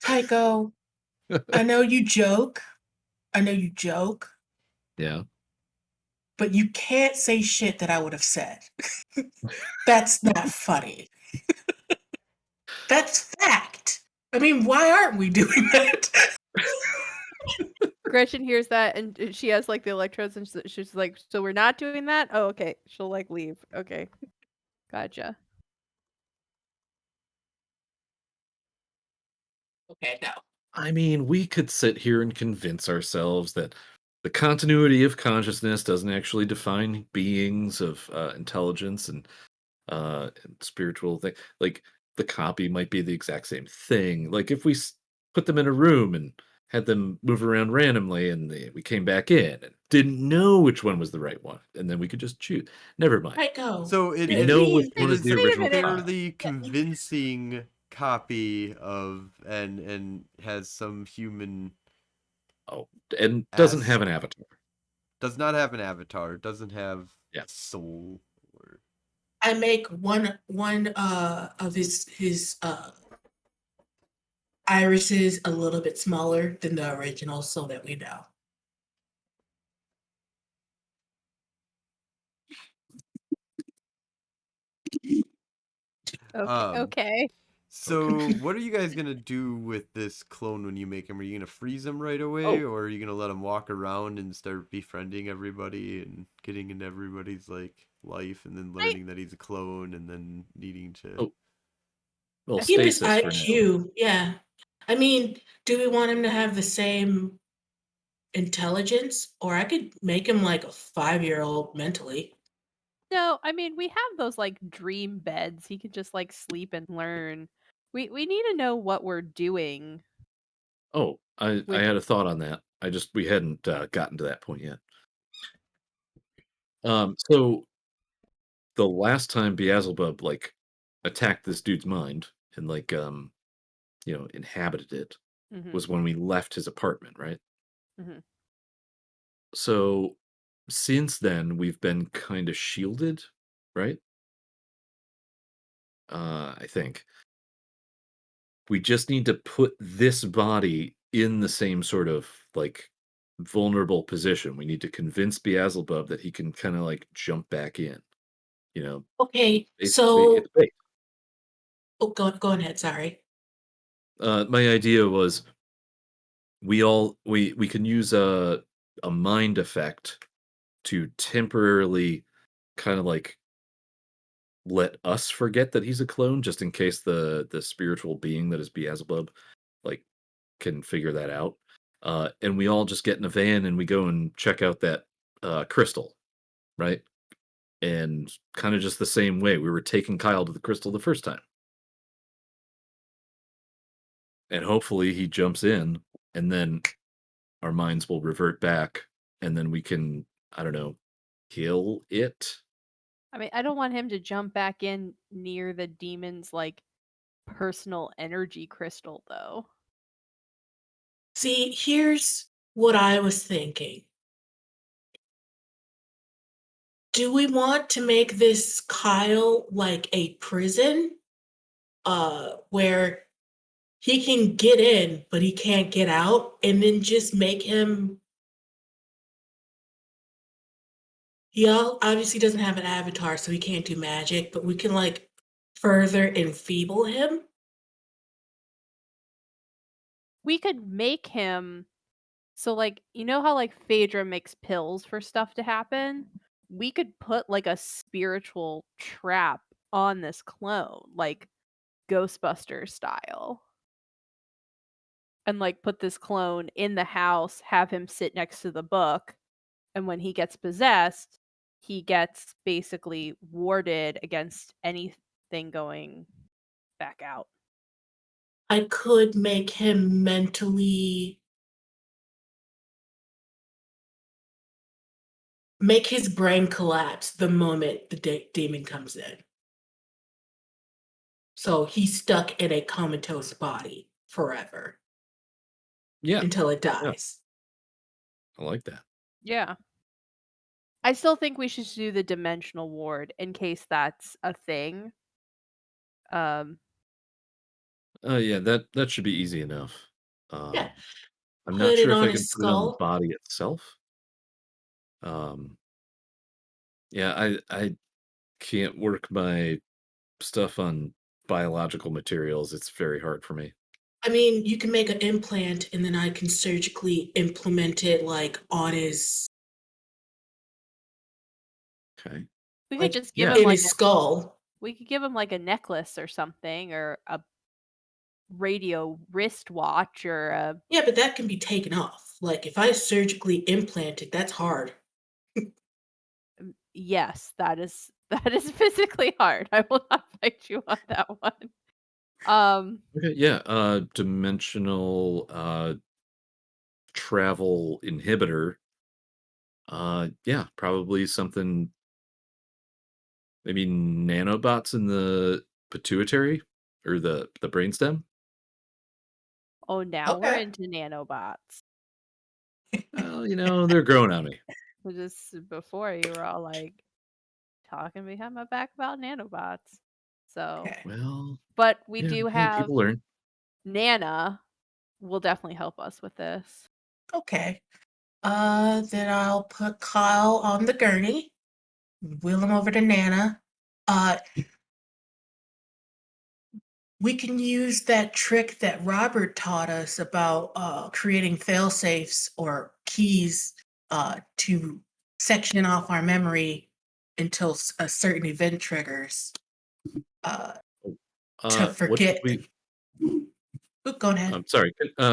Tycho, I know you joke. Yeah. But you can't say shit that I would have said. That's not funny. That's fact. I mean, why aren't we doing that? Gretchen hears that and she has like the electrodes and she's like, so we're not doing that? Oh, okay. She'll like leave. Okay. Gotcha. Okay, no. I mean, we could sit here and convince ourselves that the continuity of consciousness doesn't actually define beings of intelligence and spiritual thing. Like the copy might be the exact same thing. Like if we put them in a room and had them move around randomly, and we came back in and didn't know which one was the right one, and then we could just choose. Never mind. Tycho. So it We it, know which it one is is the a Wait a original minute. Kyle. fairly convincing copy of and has some human Oh, and doesn't have as an avatar. does not have an avatar, doesn't have Yeah. soul or I make one of his irises a little bit smaller than the original so that we know. Okay. Okay. So what are you guys gonna do with this clone when you make him? Are you gonna freeze him right away, Oh, or are you gonna let him walk around and start befriending everybody and getting into everybody's like life, and then learning that he's a clone, and then needing to? oh, well, Keep his stasis for now. IQ, yeah. I mean, do we want him to have the same intelligence? Or I could make him like a 5-year-old mentally. No, I mean we have those like dream beds. He could just like sleep and learn. We need to know what we're doing Oh, I with had a thought on that. We hadn't gotten to that point yet. So the last time Beelzebub like attacked this dude's mind and like inhabited it Mhm. was when we left his apartment, right? Mhm. So since then we've been kind of shielded, right? I think we just need to put this body in the same sort of like vulnerable position. We need to convince Beelzebub that he can kind of like jump back in. You know, Okay, basically, it's so bait. go ahead, sorry. My idea was we can use a mind effect to temporarily kind of like let us forget that he's a clone, just in case the spiritual being that is Beelzebub like can figure that out. And we all just get in a van and we go and check out that crystal, right? And kind of just the same way we were taking Kyle to the crystal the first time. And hopefully he jumps in and then our minds will revert back and then we can, I don't know, kill it. I mean, I don't want him to jump back in near the demon's like personal energy crystal though. See, here's what I was thinking. Do we want to make this Kyle like a prison? Where he can get in, but he can't get out, and then just make him. He obviously doesn't have an avatar, so he can't do magic, but we can like further enfeeble him. We could make him so like you know how like Phaedra makes pills for stuff to happen? We could put like a spiritual trap on this clone, like Ghostbusters style. And like put this clone in the house, have him sit next to the book, and when he gets possessed, he gets basically warded against anything going back out. I could make him mentally make his brain collapse the moment the demon comes in. So he's stuck in a comatose body forever Yeah, until it yeah, dies. I like that. Yeah. I still think we should do the dimensional ward in case that's a thing. Um, Yeah, that should be easy enough. Yeah. I'm not Put it sure if on I his can put it on the skull. body itself. Um, yeah, I can't work my stuff on biological materials. It's very hard for me. I mean, you can make an implant and then I can surgically implement it like on his Okay. we could like just give Yeah. him in like his skull. we could give him like a necklace or something, or a radio wristwatch, or a Yeah, but that can be taken off. Like if I surgically implant it, that's hard. yes, that is physically hard. I will not fight you on that one. Um, Okay, yeah, dimensional, travel inhibitor. Yeah, probably something maybe nanobots in the pituitary or the brainstem? oh, now we're Okay. into nanobots. Well, they're growing on me. Just before you were all like talking behind my back about nanobots. So, Okay. Well, but we yeah, do hey, have people learn. Nana will definitely help us with this. Okay. Then I'll put Kyle on the gurney, wheel him over to Nana. Uh, we can use that trick that Robert taught us about creating fail safes or keys to section off our memory until a certain event triggers uh, to What should forget. we Oop, go ahead. I'm sorry,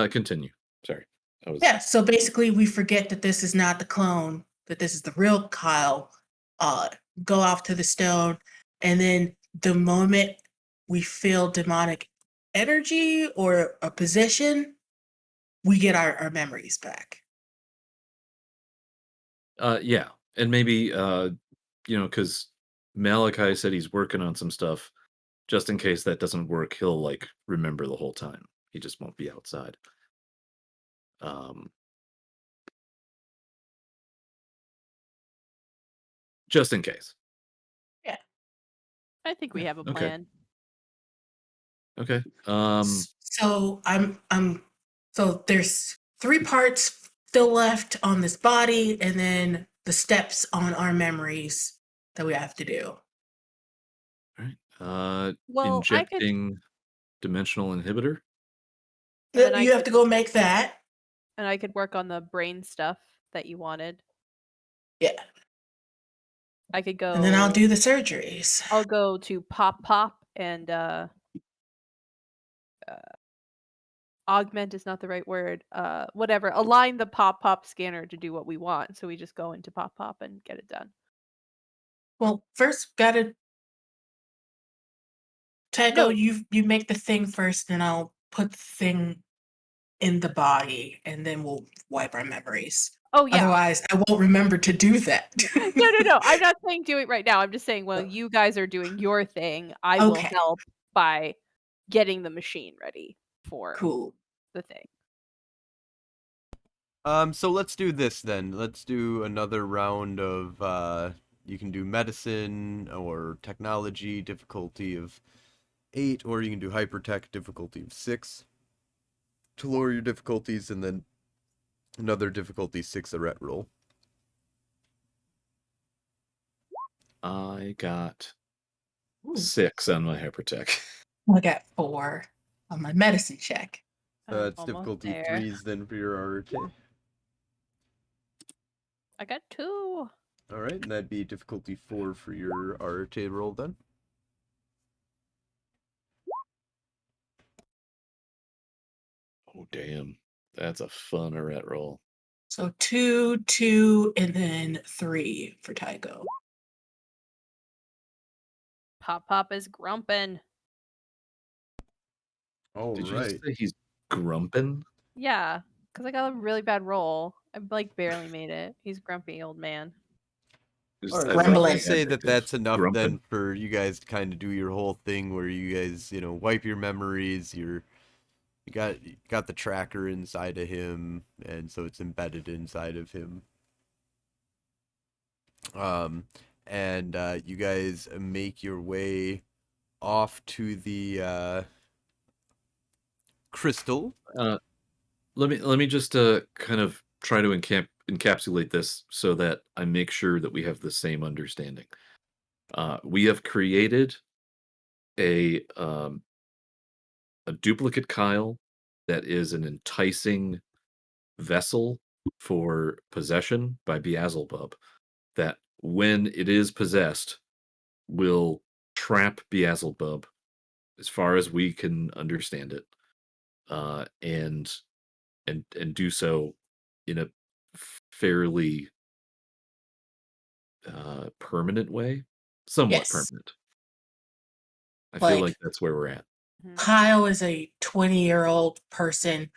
continue. Sorry. I was Yeah, so basically we forget that this is not the clone, that this is the real Kyle. Uh, go off to the stone, and then the moment we feel demonic energy or a possession, we get our memories back. yeah, and maybe, because Malakai said he's working on some stuff. Just in case that doesn't work, he'll, like, remember the whole time. He just won't be outside. Um, just in case. Yeah. I think we Yeah, have a okay, plan. okay. So so there's 3 parts still left on this body, and then the steps on our memories that we have to do. Alright, Well, I could, injecting dimensional inhibitor? and then I You have could, to go make that. work on the brain stuff that you wanted. Yeah. I could And then I'll go. do the surgeries. I'll go to Pop and augment is not the right word. Whatever. Align the Pop scanner to do what we want. So we just go into Pop and get it done. Well, first gotta Tycho, No. you make the thing first, and I'll put the thing in the body, and then we'll wipe our memories. Oh yeah. Otherwise, I won't remember to do that. No. I'm not saying do it right now. I'm just saying, well, you guys are doing your thing. I will Okay, help by getting the machine ready for cool. the thing. So let's do this then. Let's do another round of you can do medicine or technology difficulty of 8, or you can do hypertech difficulty of 6. to lower your difficulties, and then another difficulty 6 ret roll. I got Ooh, 6 on my hypertech. I got 4 on my medicine check. I'm It's almost difficulty there. 3s then for your RT. I got 2. All right, and that'd be difficulty 4 for your RT roll then. Oh, damn. That's a fun ret roll. So 2, 2, and then 3 for Tycho. Pop is grumpin'. All Did you just right. say he's grumpin'? Yeah, because I got a really bad roll. I like barely made it. He's a grumpy old man. All right, I so I'm thought Grumbling. gonna the say that adjective that's enough then grumpin'. for you guys to kind of do your whole thing where you guys, wipe your memories. You got the tracker inside of him, and so it's embedded inside of him. And you guys make your way off to the crystal. Let me just kind of try to encapsulate this so that I make sure that we have the same understanding. We have created a duplicate Kyle that is an enticing vessel for possession by Beelzebub that when it is possessed will trap Beelzebub as far as we can understand it, and do so in a fairly permanent way, somewhat Yes. permanent. I feel Like, like that's where we're at. Kyle is a 20-year-old person.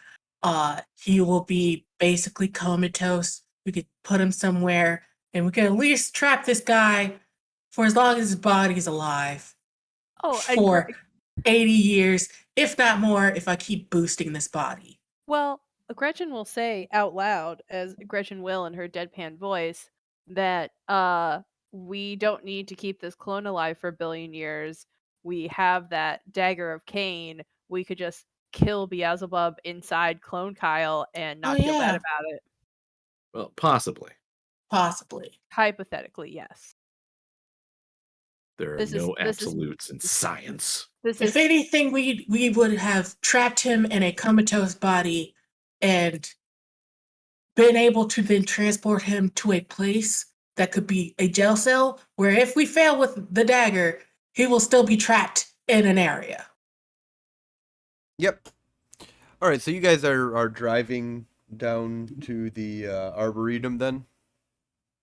He will be basically comatose. We could put him somewhere, and we could at least trap this guy for as long as his body's alive. Oh, For 80 years, if not more, if I keep boosting this body. well, Gretchen will say out loud, as Gretchen will in her deadpan voice, that we don't need to keep this clone alive for a billion years. We have that dagger of Cain. We could just kill Beelzebub inside Clone Kyle and not feel bad yeah. about it. Well, possibly. Possibly. Hypothetically, yes. There are This is no this is absolutes in science. this If is anything, we would have trapped him in a comatose body and been able to then transport him to a place that could be a jail cell where if we fail with the dagger, he will still be trapped in an area. Yep. All right, so you guys are driving down to the Arboretum then?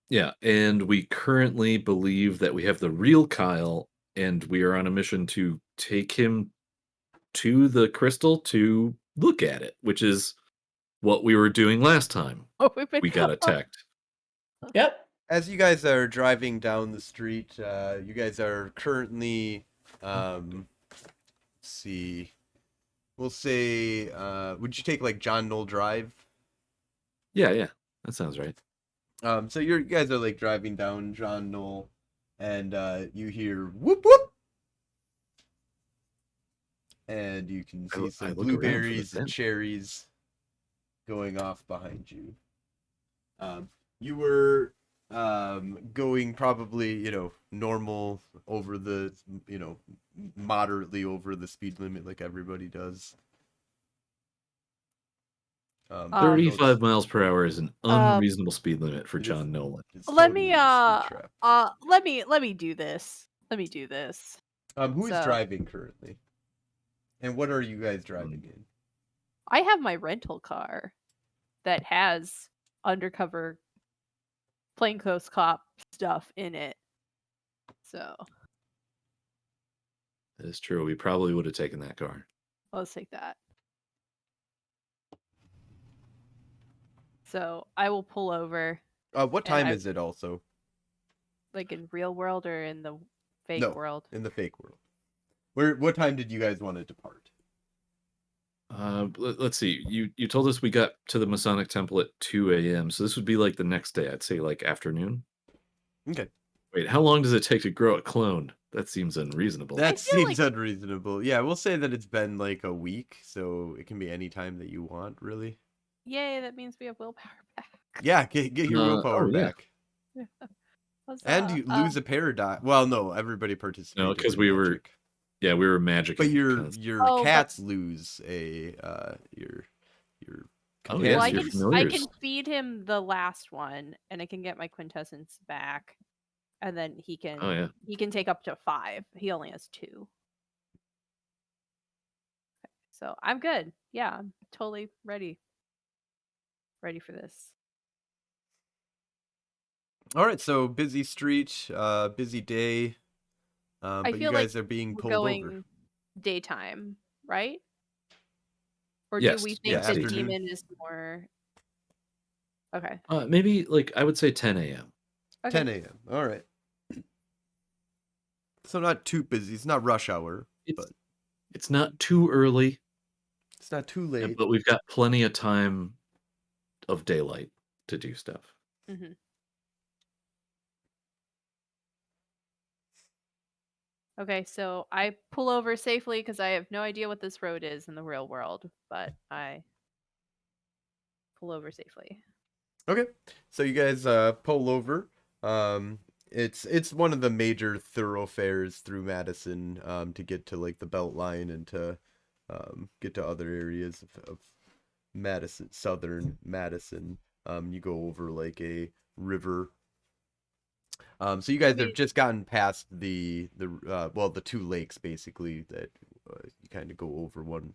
Yeah, and we currently believe that we have the real Kyle, and we are on a mission to take him to the crystal to look at it, which is what we were doing last time. We got attacked. Yep. As you guys are driving down the street, you guys are currently, let's see, we'll say, would you take like John Knoll Drive? Yeah, that sounds right. So you guys are like driving down John Knoll, and you hear whoop whoop, and you can see I some look around for the blueberries and vent. cherries going off behind you. You were going probably, normal over the, moderately over the speed limit like everybody does. 35 miles per hour is an Um, unreasonable speed limit for it is- John Nolan. it's let totally me a speed trap. let me do this. Let me do this. Who is so- driving currently? And what are you guys driving in? I have my rental car that has undercover plainclothes cop stuff in it. So That is true. We probably would have taken that car. let's take that. So I will pull over. What time is it also? Like in real world or in the fake No, world? in the fake world. What time did you guys want to depart? Let's see. You told us we got to the Masonic Temple at 2 a.m. So this would be like the next day. I'd say like afternoon. Okay. Wait, how long does it take to grow a clone? that seems unreasonable. That feel seems unreasonable. Yeah, we'll say that it's been like a week, so it can be any time that you want, really. Yay, that means we have willpower back. Yeah, get your willpower yeah. back. And Huzzah. you lose a paradox. Well, no, everybody No, participated because in we were magic. we were magicking. But your 'cause- Oh, but- cats lose a your Oh, Well, yes, I your can familiars. feed him the last one, and I can get my quintessence back, and then he can Oh, yeah. he can take up to 5. He only has 2. So I'm good. Yeah, I'm totally ready. Ready for this. All right, so busy street, busy day. I But you feel like guys are being we're pulled going over. daytime, right? Or do Yes, we think yes, the afternoon. demon is more? Okay. Maybe like I would say 10 a.m. Okay. 10 a.m. All right. So not too busy. It's not rush hour, but It's not too early, it's not too late. but we've got plenty of time of daylight to do stuff. Mm-hmm. Okay, so I pull over safely because I have no idea what this road is in the real world, but I pull over safely. Okay, so you guys pull over. It's one of the major thoroughfares through Madison to get to like the Beltline and to get to other areas of Madison, southern Madison. You go over like a river. So you guys have just gotten past the 2 lakes basically that you kind of go over one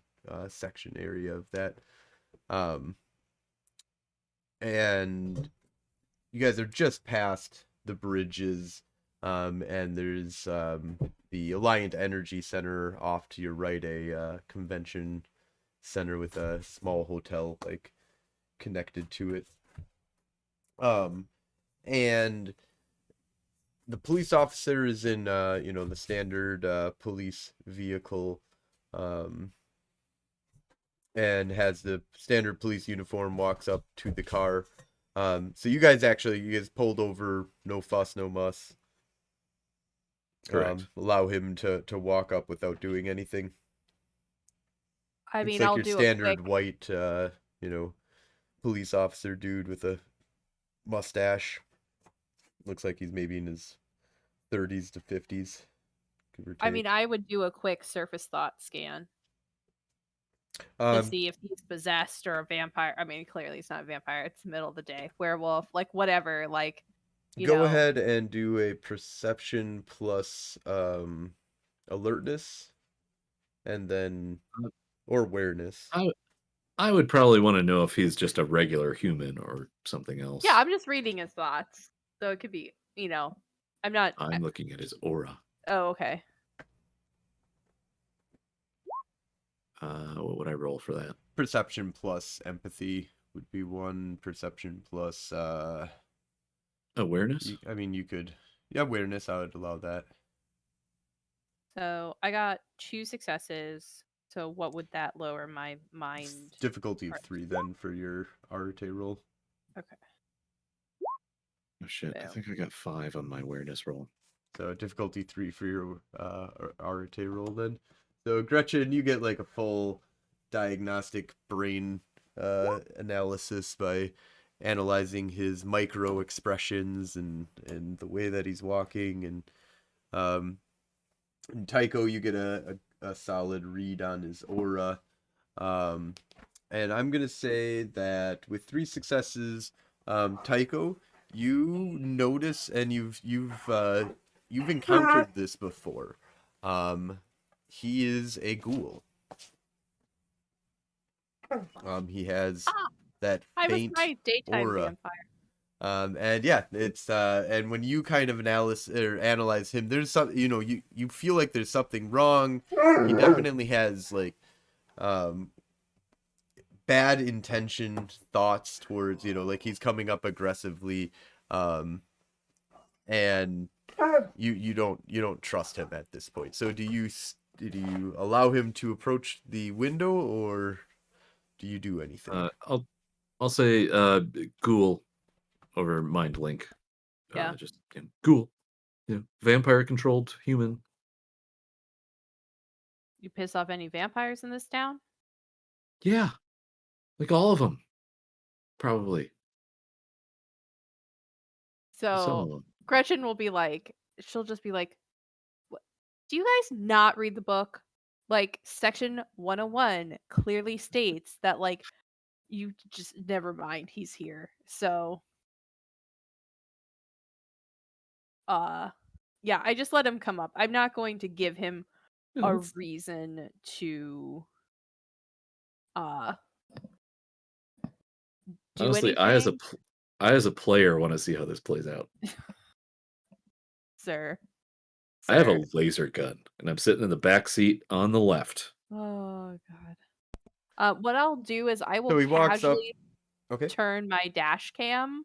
section area of that. And you guys are just past the bridges, and there's the Alliant Energy Center off to your right, a convention center with a small hotel like connected to it. And the police officer is in the standard police vehicle, and has the standard police uniform, walks up to the car. So you guys pulled over, no fuss, no muss. Correct. Allow him to walk up without doing anything. I It's mean, like I'll your do standard a quick. white, police officer dude with a mustache. Looks like he's maybe in his 30s to 50s, give or take. I mean, I would do a quick surface thought scan to Um, see if he's possessed or a vampire. I mean, clearly it's not a vampire. It's the middle of the day. Werewolf, like whatever. Like, go ahead and do a perception plus alertness, and then or awareness. I would probably want to know if he's just a regular human or something else. Yeah, I'm just reading his thoughts, so it could be. I'm not. I'm looking at his aura. Oh, okay. What would I roll for that? Perception plus empathy would be one. Perception plus Awareness? you could. Yeah, awareness, I would allow that. So I got 2 successes. So what would that lower my mind? Difficulty of 3 then for your Arete roll. Okay. Oh shit, I think I got 5 on my awareness roll. So difficulty 3 for your Arete roll then. So Gretchen, you get like a full diagnostic brain analysis by analyzing his micro expressions and the way that he's walking, and Tycho, you get a solid read on his aura, and I'm gonna say that with 3 successes, Tycho, you notice, and you've encountered this before. He is a ghoul. He has that I was faint right, daytime aura. vampire. And yeah, it's and when you kind of analyze him, there's some, you feel like there's something wrong. He definitely has like bad intention thoughts towards, like he's coming up aggressively, and you don't trust him at this point. So do you allow him to approach the window, or do you do anything? I'll say ghoul over mind link. Yeah. Just ghoul. Vampire controlled human. You piss off any vampires in this town? Yeah, like all of them, probably. Some So of them. Gretchen will be like, she'll just be like, "What? Do you guys not read the book? Like section 101 clearly states that like you just never mind, he's here." So yeah, I just let him come up. I'm not going to give him Yeah, a that's- reason to uh do Honestly, anything, I as a player want to see how this plays out. sir. I have Sir. a laser gun, and I'm sitting in the back seat on the left. Oh god. What I'll do is I will So he walks up. casually Okay. turn my dash cam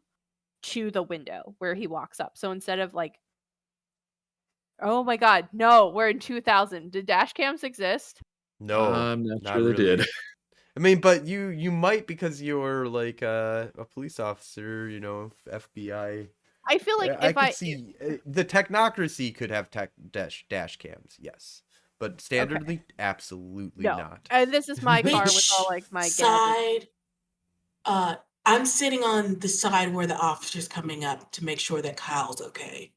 to the window where he walks up. So instead of like, oh my god, no, we're in 2000. Did dash cams exist? No, I'm not not sure they did. really. I mean, but you might because you're like a police officer, you know, FBI. I feel like I if could I see the Technocracy could have dash cams, yes, but okay, standardly, absolutely no, not. and this is my car with Which all like my gadgets. side? I'm sitting on the side where the officer's coming up to make sure that Kyle's okay.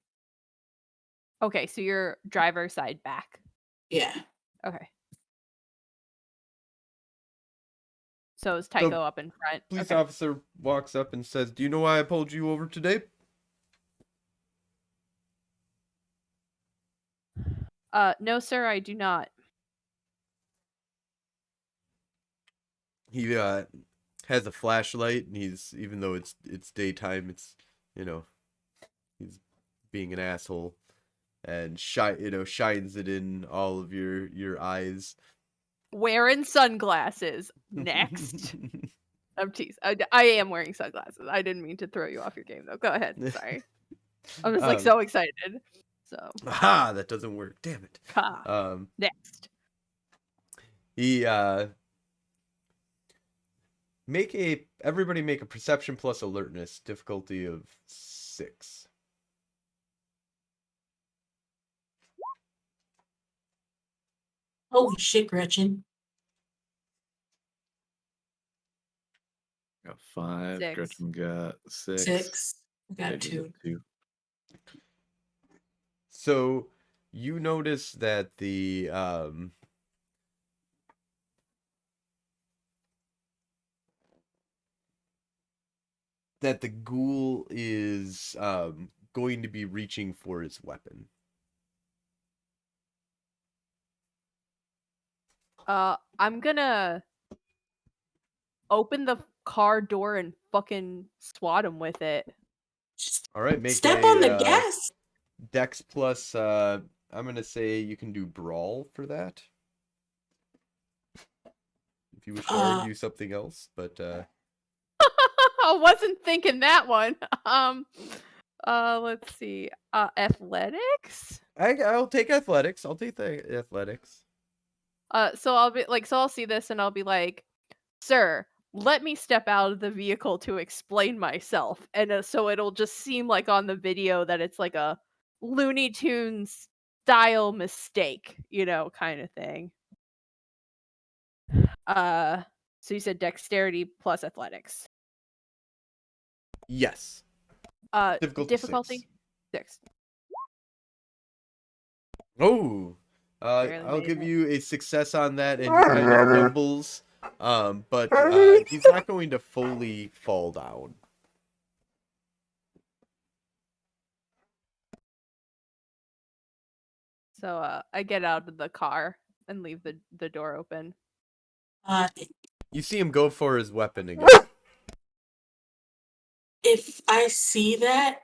Okay, so you're driver's side back. Yeah. Okay. So is So Tycho up in front? police Okay. officer walks up and says, "Do you know why I pulled you over today?" No, sir, I do not. He has a flashlight, and he's, even though it's daytime, it's, you know, he's being an asshole, and shines it in all of your eyes. Wearing sunglasses. Next. I'm teasing. I am wearing sunglasses. I didn't mean to throw you off your game though. Go ahead. Sorry. I'm just like Um, so excited. So Aha, that doesn't work. Damn it. ha. Next. He everybody make a perception plus alertness, difficulty of 6. Holy shit, Gretchen. Got 5. 6. Gretchen got 6. 6. I got Phaedra 2. 2. So you notice that the ghoul is going to be reaching for his weapon. I'm gonna open the car door and fucking swat him with it. Just All right, make step on the a gas. dex plus I'm gonna say you can do brawl for that. If you wish to argue something else, but I wasn't thinking that one. Let's see. Athletics? I'll take athletics. I'll take the athletics. So I'll be like, so I'll see this and I'll be like, "Sir, let me step out of the vehicle to explain myself." And so it'll just seem like on the video that it's like a Looney Tunes style mistake, kind of thing. So you said dexterity plus athletics. Yes. Difficulty 6. Oh, Barely I'll made give it. you a success on that, and he kind of fumbles, but he's not going to fully fall down. So I get out of the car and leave the door open. You see him go for his weapon again. If I see that,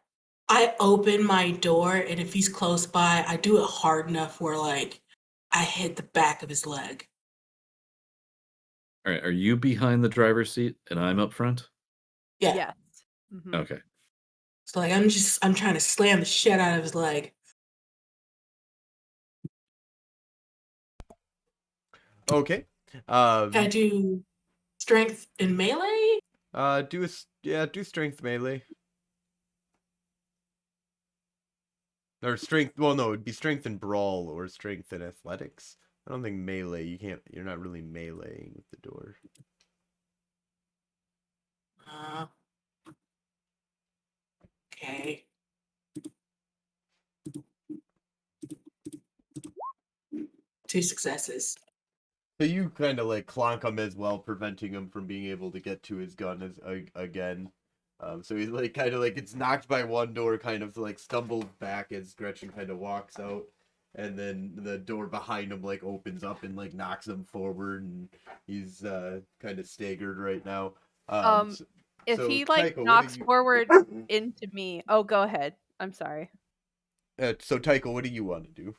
I open my door, and if he's close by, I do it hard enough where, like, I hit the back of his leg. All right, are you behind the driver's seat and I'm up front? Yeah. Yes. Mhm. Okay. So, like, I'm trying to slam the shit out of his leg. Okay. Can I do strength in melee? Do strength melee. Or strength, well no, it'd be strength and brawl or strength and athletics. I don't think melee. You're not really meleeing with the door. Okay. Two successes. So you kind of like clonk him as well, preventing him from being able to get to his gun again. So he's like kind of like it's knocked by one door, kind of like stumbles back as Gretchen kind of walks out, and then the door behind him like opens up and like knocks him forward, and he's kind of staggered right now. Um, if So he like Tycho, what knocks do you? forward into me, oh, go ahead. I'm sorry. So Tycho, what do you want to do?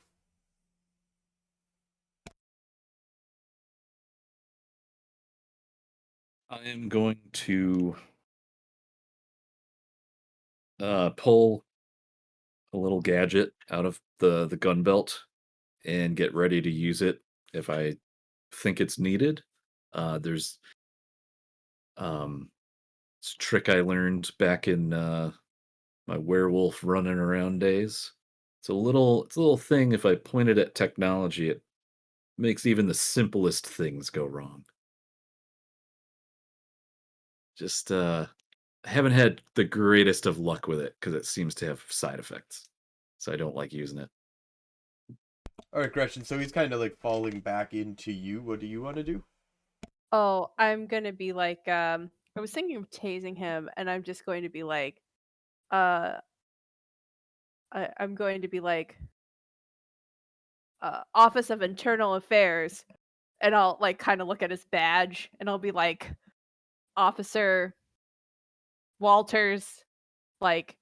I am going to pull a little gadget out of the gun belt and get ready to use it if I think it's needed. There's it's a trick I learned back in my werewolf running around days. It's a little thing. If I point it at technology, it makes even the simplest things go wrong. Just haven't had the greatest of luck with it because it seems to have side effects. So I don't like using it. All right, Gretchen. So he's kind of like falling back into you. What do you want to do? Oh, I'm gonna be like, I was thinking of tasing him, and I'm just going to be like, uh, I'm going to be like, Office of Internal Affairs, and I'll like kind of look at his badge, and I'll be like, Officer Walters, like,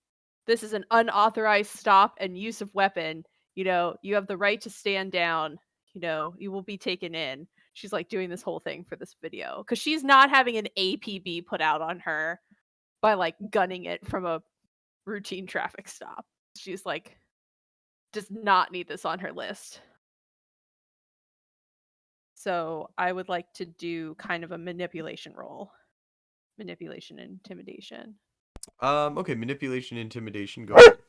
this is an unauthorized stop and use of weapon. You have the right to stand down. You will be taken in. She's like doing this whole thing for this video because she's not having an APB put out on her by like gunning it from a routine traffic stop. She's like, does not need this on her list. So I would like to do kind of a manipulation roll. Manipulation and intimidation. Okay, manipulation, intimidation. Go ahead.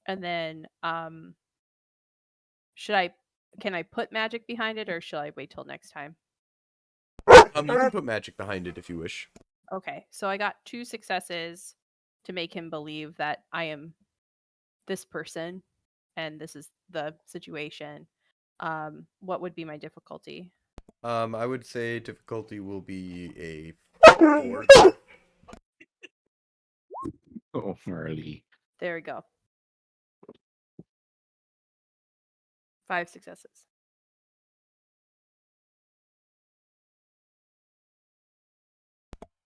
And then should I can I put magic behind it or should I wait till next time? You can put magic behind it if you wish. Okay. So I got 2 successes to make him believe that I am this person and this is the situation. What would be my difficulty? I would say difficulty will be a 4. Oh, Marley. There we go. 5 successes.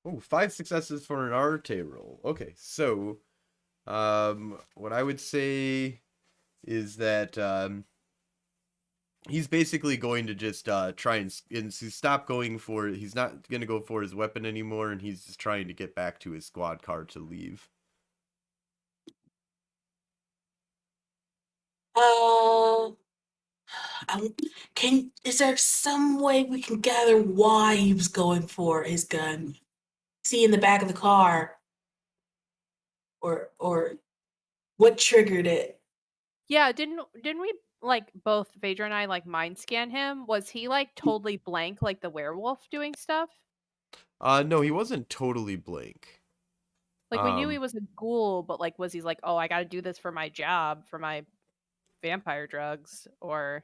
Oh, 5 successes for an Arte roll. Okay, so what I would say is that he's basically going to just try and stop going for. He's not going to go for his weapon anymore, and he's just trying to get back to his squad car to leave. Is there some way we can gather why he was going for his gun? See in the back of the car, or what triggered it? Yeah, didn't we like both Phaedra and I like mind scan him? Was he like totally blank like the werewolf doing stuff? No, he wasn't totally blank. Like we knew he was a ghoul, but like was he like, "Oh, I got to do this for my job, for my vampire drugs," or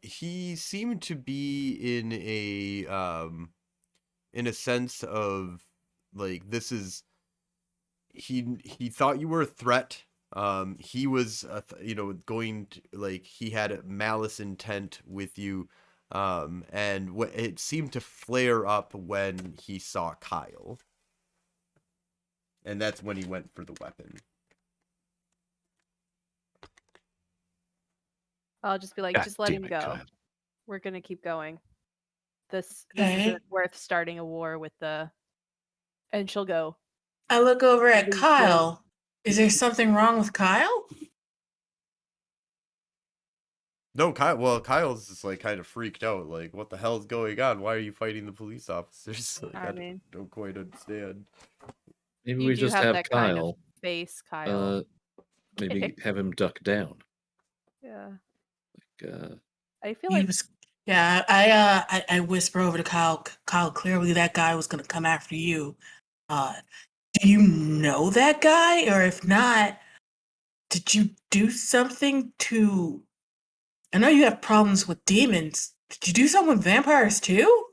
He seemed to be in a sense of like this is he thought you were a threat. He was going to, like he had a malice intent with you. And it seemed to flare up when he saw Kyle. And that's when he went for the weapon. I'll just be like, God "Just let damn him it, go. God. We're going to keep going. This Okay. isn't worth starting a war with the." And she'll go, I look over at "Everything's good." Kyle. Is there something wrong with Kyle? No, Kyle. Well, Kyle's just like kind of freaked out. Like, what the hell's going on? Why are you fighting the police officers? Like, I I mean, don't quite understand. Maybe you we do just have have that kind of Kyle. face, Kyle. Maybe have him duck down. Yeah. Uh, I feel He like was, yeah. I whisper over to Kyle. Kyle, clearly that guy was gonna come after you. Uh, do you know that guy, or if not, did you do something to? I know you have problems with demons. Did you do something with vampires too?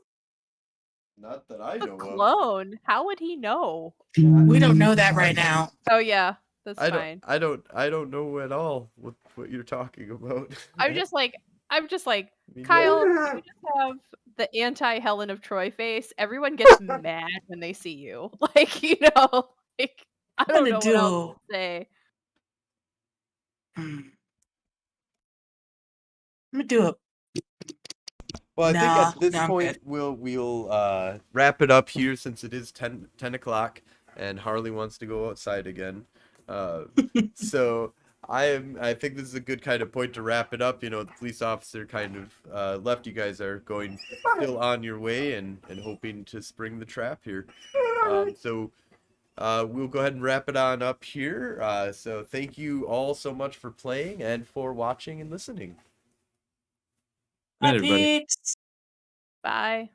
Not that I a know of. clone. How would he know? We don't know that right now. Oh yeah, that's I fine. don't know at all what you're talking about. I'm just like, Me Kyle, neither. you just have the anti Helen of Troy face. Everyone gets mad when they see you. Like, like I I'm don't gonna know what else do. to say. I'm gonna do a. Well, I think Nah, at this nah, I'm point good. we'll wrap it up here since it is 10 o'clock and Harley wants to go outside again. Uh, so I think this is a good kind of point to wrap it up. You know, the police officer kind of left. You guys are going still on your way and hoping to spring the trap here. So we'll go ahead and wrap it on up here. So thank you all so much for playing and for watching and listening. night, Bye, everybody. peeps. Bye.